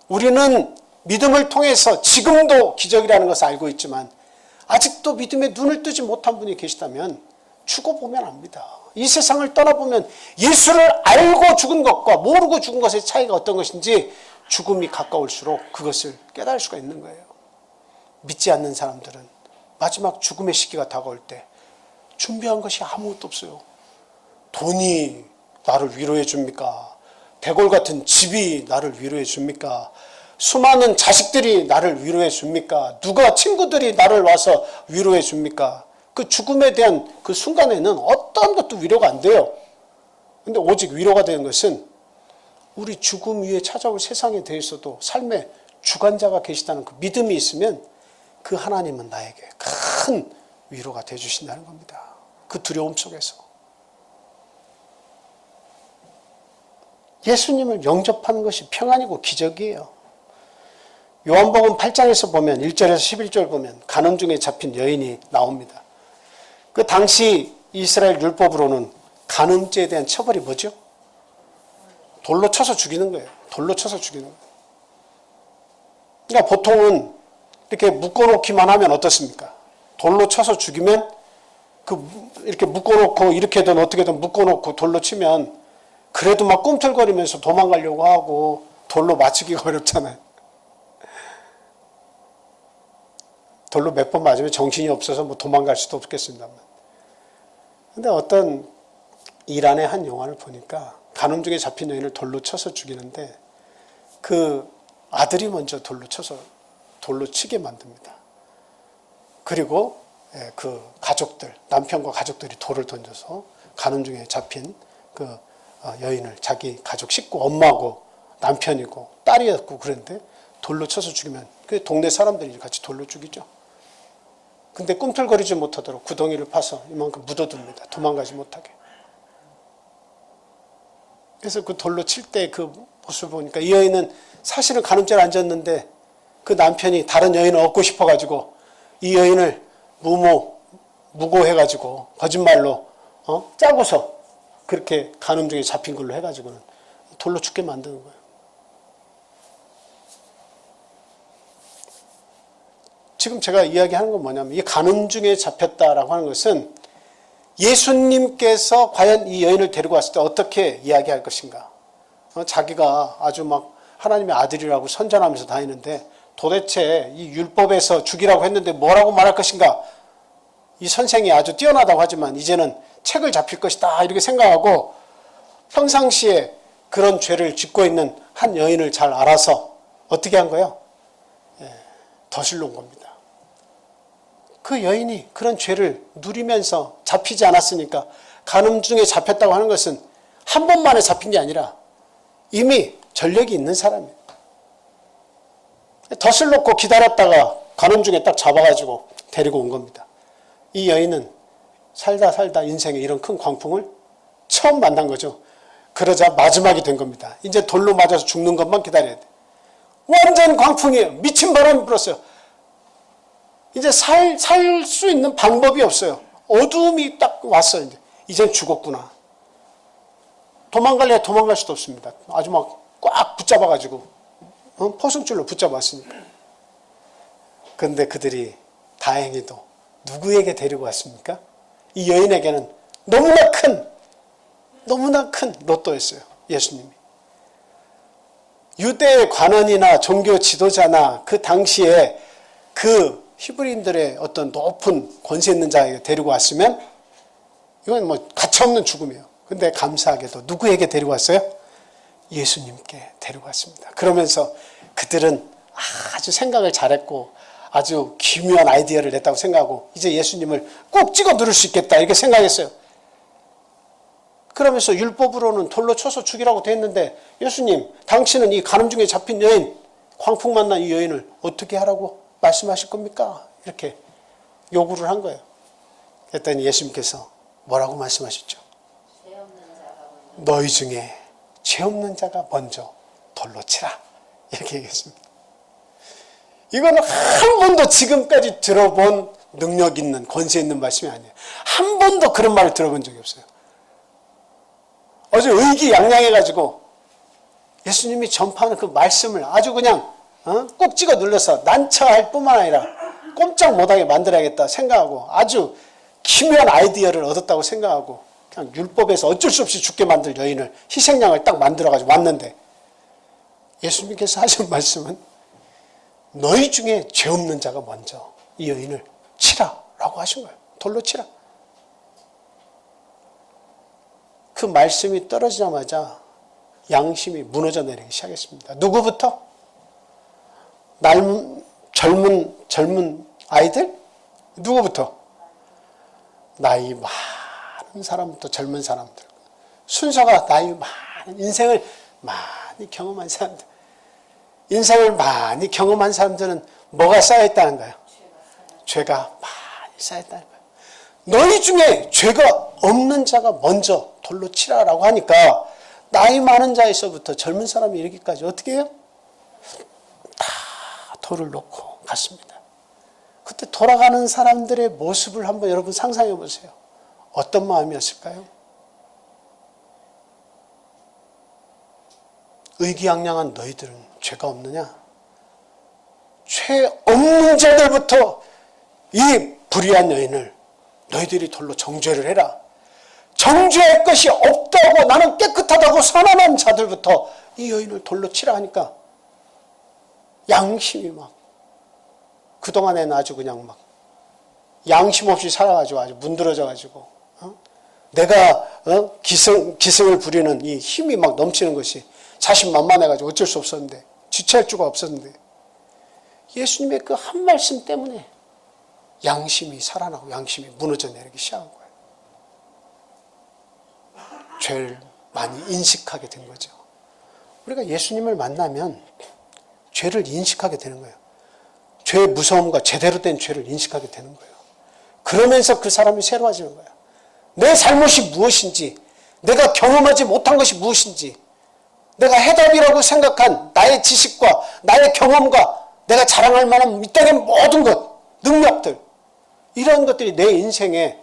우리는 믿음을 통해서 지금도 기적이라는 것을 알고 있지만 아직도 믿음에 눈을 뜨지 못한 분이 계시다면 죽어보면 압니다. 이 세상을 떠나보면 예수를 알고 죽은 것과 모르고 죽은 것의 차이가 어떤 것인지 죽음이 가까울수록 그것을 깨달을 수가 있는 거예요. 믿지 않는 사람들은 마지막 죽음의 시기가 다가올 때 준비한 것이 아무것도 없어요. 돈이 나를 위로해 줍니까? 대골 같은 집이 나를 위로해 줍니까? 수많은 자식들이 나를 위로해 줍니까? 누가 친구들이 나를 와서 위로해 줍니까? 그 죽음에 대한 그 순간에는 어떤 것도 위로가 안 돼요. 근데 오직 위로가 되는 것은 우리 죽음 위에 찾아올 세상에 대해서도 삶의 주관자가 계시다는 그 믿음이 있으면 그 하나님은 나에게 큰 위로가 되어 주신다는 겁니다. 그 두려움 속에서. 예수님을 영접하는 것이 평안이고 기적이에요. 요한복음 8장에서 보면 1절에서 11절 보면 간음 중에 잡힌 여인이 나옵니다. 그 당시 이스라엘 율법으로는 간음죄에 대한 처벌이 뭐죠? 돌로 쳐서 죽이는 거예요. 돌로 쳐서 죽이는 거예요. 그러니까 보통은 이렇게 묶어놓기만 하면 어떻습니까? 돌로 쳐서 죽이면 이렇게 묶어놓고 이렇게든 어떻게든 묶어놓고 돌로 치면 그래도 막 꿈틀거리면서 도망가려고 하고 돌로 맞추기가 어렵잖아요. 돌로 몇 번 맞으면 정신이 없어서 뭐 도망갈 수도 없겠습니다만. 근데 어떤 이란의 한 영화를 보니까 간음 중에 잡힌 여인을 돌로 쳐서 죽이는데 그 아들이 먼저 돌로 치게 만듭니다. 그리고 그 가족들, 남편과 가족들이 돌을 던져서 가는 중에 잡힌 그 여인을 자기 가족 식구, 엄마고 남편이고 딸이었고 그랬는데 돌로 쳐서 죽이면 그 동네 사람들이 같이 돌로 죽이죠. 근데 꿈틀거리지 못하도록 구덩이를 파서 이만큼 묻어둡니다. 도망가지 못하게. 그래서 그 돌로 칠 때 그 모습을 보니까 이 여인은 사실은 간음죄를 안 졌는데 그 남편이 다른 여인을 얻고 싶어가지고 이 여인을 무고해가지고 거짓말로 짜고서 그렇게 간음죄에 잡힌 걸로 해가지고는 돌로 죽게 만드는 거예요. 지금 제가 이야기하는 건 뭐냐면 이 간음죄에 잡혔다라고 하는 것은 예수님께서 과연 이 여인을 데리고 왔을 때 어떻게 이야기할 것인가. 자기가 아주 막 하나님의 아들이라고 선전하면서 다니는데 도대체 이 율법에서 죽이라고 했는데 뭐라고 말할 것인가. 이 선생이 아주 뛰어나다고 하지만 이제는 책을 잡힐 것이다 이렇게 생각하고 평상시에 그런 죄를 짓고 있는 한 여인을 잘 알아서 어떻게 한 거예요? 덫을 놓은 겁니다. 그 여인이 그런 죄를 누리면서 잡히지 않았으니까 간음중에 잡혔다고 하는 것은 한 번만에 잡힌 게 아니라 이미 전력이 있는 사람이에요. 덫을 놓고 기다렸다가 간음중에 딱 잡아가지고 데리고 온 겁니다. 이 여인은 살다 인생에 이런 큰 광풍을 처음 만난 거죠. 그러자 마지막이 된 겁니다. 이제 돌로 맞아서 죽는 것만 기다려야 돼. 완전 광풍이에요. 미친 바람이 불었어요. 이제 살 수 있는 방법이 없어요. 어두움이 딱 왔어요. 이젠 죽었구나. 도망갈래야 도망갈 수도 없습니다. 아주 막 꽉 붙잡아가지고 포승줄로 붙잡았으니까. 그런데 그들이 다행히도 누구에게 데리고 왔습니까? 이 여인에게는 너무나 큰 로또였어요. 예수님이. 유대의 관원이나 종교 지도자나 그 당시에 그 히브리인들의 어떤 높은 권세 있는 자에게 데리고 왔으면 이건 뭐 가차없는 죽음이에요. 근데 감사하게도 누구에게 데리고 왔어요? 예수님께 데리고 왔습니다. 그러면서 그들은 아주 생각을 잘했고 아주 기묘한 아이디어를 냈다고 생각하고 이제 예수님을 꼭 찍어 누를 수 있겠다 이렇게 생각했어요. 그러면서 율법으로는 돌로 쳐서 죽이라고 돼 있는데 예수님 당신은 이 간음중에 잡힌 여인 광풍 만난 이 여인을 어떻게 하라고 말씀하실 겁니까? 이렇게 요구를 한 거예요. 그랬더니 예수님께서 뭐라고 말씀하셨죠? 너희 중에 죄 없는 자가 먼저 돌로 치라. 이렇게 얘기했습니다. 이거는 한 번도 지금까지 들어본 능력 있는 권세 있는 말씀이 아니에요. 한 번도 그런 말을 들어본 적이 없어요. 어제 의기양양해가지고 예수님이 전파하는 그 말씀을 아주 그냥 꼭 찍어 눌러서 난처할 뿐만 아니라 꼼짝 못하게 만들어야겠다 생각하고 아주 기묘한 아이디어를 얻었다고 생각하고 그냥 율법에서 어쩔 수 없이 죽게 만들 여인을 희생양을 딱 만들어가지고 왔는데 예수님께서 하신 말씀은 너희 중에 죄 없는 자가 먼저 이 여인을 치라라고 하신 거예요. 돌로 치라. 그 말씀이 떨어지자마자 양심이 무너져 내리기 시작했습니다. 누구부터? 젊은 아이들? 누구부터? 나이 많은 사람부터 젊은 사람들. 순서가 나이 많은 인생을 많이 경험한 사람들. 인생을 많이 경험한 사람들은 뭐가 쌓여있다는 거예요? 죄가 많이 쌓여있다는 거예요. 너희 중에 죄가 없는 자가 먼저 돌로 치라라고 하니까 나이 많은 자에서부터 젊은 사람이 이르기까지 어떻게 해요? 다 돌을 놓고 갔습니다. 그때 돌아가는 사람들의 모습을 한번 여러분 상상해 보세요. 어떤 마음이었을까요? 의기양양한 너희들은 죄가 없느냐? 죄 없는 자들부터 이 불의한 여인을 너희들이 돌로 정죄를 해라. 정죄할 것이 없다고 나는 깨끗하다고 선언한 자들부터 이 여인을 돌로 치라 하니까 양심이 막 그동안에는 아주 그냥 막 양심 없이 살아가지고 아주 문드러져가지고 내가 기승을 부리는 이 힘이 막 넘치는 것이 자신만만해가지고 어쩔 수 없었는데 지체할 수가 없었는데 예수님의 그 한 말씀 때문에 양심이 살아나고 양심이 무너져 내리기 시작한 거예요. 죄를 많이 인식하게 된 거죠. 우리가 예수님을 만나면 죄를 인식하게 되는 거예요. 죄의 무서움과 제대로 된 죄를 인식하게 되는 거예요. 그러면서 그 사람이 새로워지는 거예요. 내 잘못이 무엇인지, 내가 경험하지 못한 것이 무엇인지, 내가 해답이라고 생각한 나의 지식과 나의 경험과 내가 자랑할 만한 이 땅의 모든 것, 능력들, 이런 것들이 내 인생의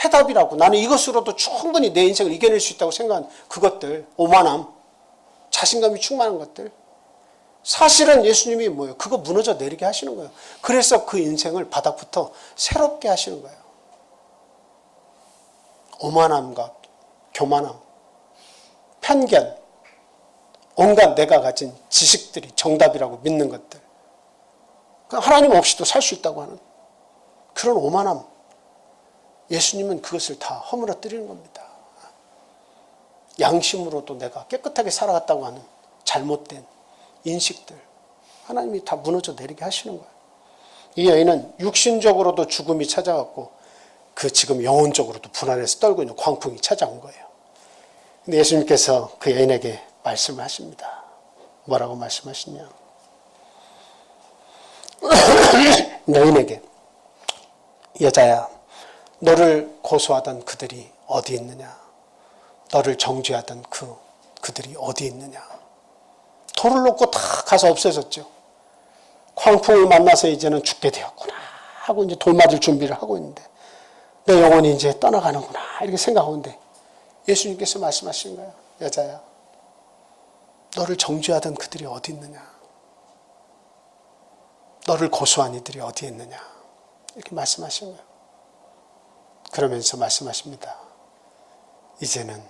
해답이라고, 나는 이것으로도 충분히 내 인생을 이겨낼 수 있다고 생각한 그것들, 오만함, 자신감이 충만한 것들, 사실은 예수님이 뭐예요? 그거 무너져 내리게 하시는 거예요. 그래서 그 인생을 바닥부터 새롭게 하시는 거예요. 오만함과 교만함, 편견, 온갖 내가 가진 지식들이 정답이라고 믿는 것들, 하나님 없이도 살 수 있다고 하는 그런 오만함, 예수님은 그것을 다 허물어뜨리는 겁니다. 양심으로도 내가 깨끗하게 살아갔다고 하는 잘못된 인식들, 하나님이 다 무너져 내리게 하시는 거예요. 이 여인은 육신적으로도 죽음이 찾아왔고 그 지금 영혼적으로도 불안해서 떨고 있는 광풍이 찾아온 거예요. 근데 예수님께서 그 여인에게 말씀을 하십니다. 뭐라고 말씀하시냐? 여인에게, 여자야, 너를 고소하던 그들이 어디 있느냐? 너를 정죄하던 그들이 어디 있느냐? 돌을 놓고 다 가서 없어졌죠. 광풍을 만나서 이제는 죽게 되었구나 하고 이제 돌 맞을 준비를 하고 있는데, 내 영혼이 이제 떠나가는구나 이렇게 생각하는데, 예수님께서 말씀하시는 거예요. 여자야, 너를 정죄하던 그들이 어디 있느냐? 너를 고소한 이들이 어디 있느냐? 이렇게 말씀하시는 거예요. 그러면서 말씀하십니다. 이제는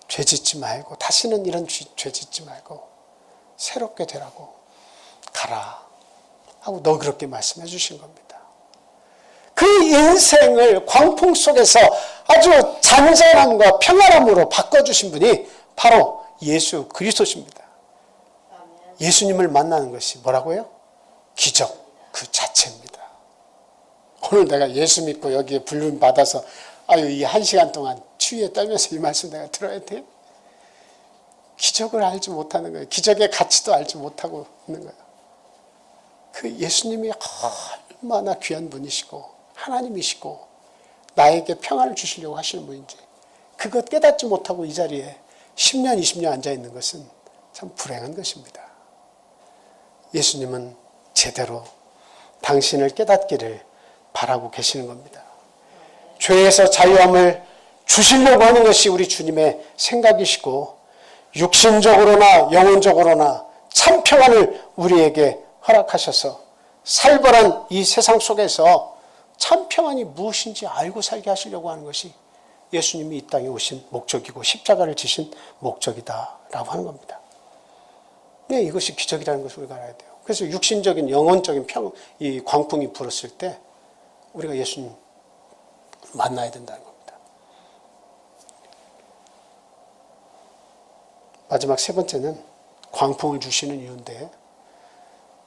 죄 짓지 말고, 다시는 이런 죄 짓지 말고 새롭게 되라고, 가라 하고 너그럽게 말씀해 주신 겁니다. 그 인생을 광풍 속에서 아주 잔잔함과 평안함으로 바꿔주신 분이 바로 예수 그리스도십니다. 예수님을 만나는 것이 뭐라고요? 기적 그 자체입니다. 오늘 내가 예수 믿고 여기에 부름 받아서 아유 이 1시간 동안 추위에 떨면서 이 말씀 내가 들어야 돼? 기적을 알지 못하는 거예요. 기적의 가치도 알지 못하고 있는 거예요. 그 예수님이 얼마나 귀한 분이시고 하나님이시고 나에게 평안을 주시려고 하시는 분인지 그것 깨닫지 못하고 이 자리에 10년, 20년 앉아있는 것은 참 불행한 것입니다. 예수님은 제대로 당신을 깨닫기를 바라고 계시는 겁니다. 죄에서 자유함을 주시려고 하는 것이 우리 주님의 생각이시고 육신적으로나 영혼적으로나 참 평안을 우리에게 허락하셔서 살벌한 이 세상 속에서 참 평안이 무엇인지 알고 살게 하시려고 하는 것이 예수님이 이 땅에 오신 목적이고 십자가를 지신 목적이다라고 하는 겁니다. 네, 이것이 기적이라는 것을 우리가 알아야 돼요. 그래서 육신적인 영혼적인 이 광풍이 불었을 때 우리가 예수님 만나야 된다는 겁니다. 마지막 세 번째는 광풍을 주시는 이유인데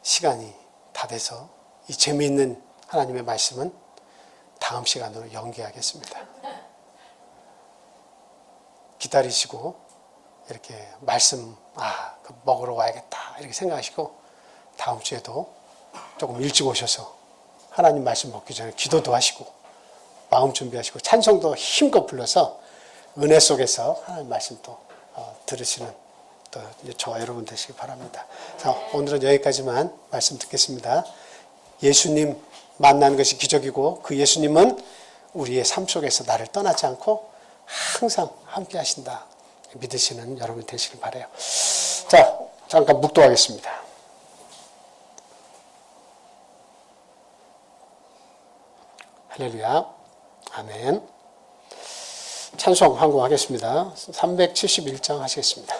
시간이 다 돼서 이 재미있는 하나님의 말씀은 다음 시간으로 연기하겠습니다. 기다리시고 이렇게 말씀 먹으러 와야겠다 이렇게 생각하시고 다음 주에도 조금 일찍 오셔서 하나님 말씀 먹기 전에 기도도 하시고 마음 준비하시고 찬송도 힘껏 불러서 은혜 속에서 하나님 말씀 또 들으시는 또 저와 여러분 되시기 바랍니다. 자, 오늘은 여기까지만 말씀 듣겠습니다. 예수님 만나는 것이 기적이고 그 예수님은 우리의 삶 속에서 나를 떠나지 않고 항상 함께 하신다. 믿으시는 여러분 되시길 바라요. 자, 잠깐 묵도하겠습니다. 할렐루야. 아멘. 찬송 한 곡 하겠습니다. 371장 하시겠습니다.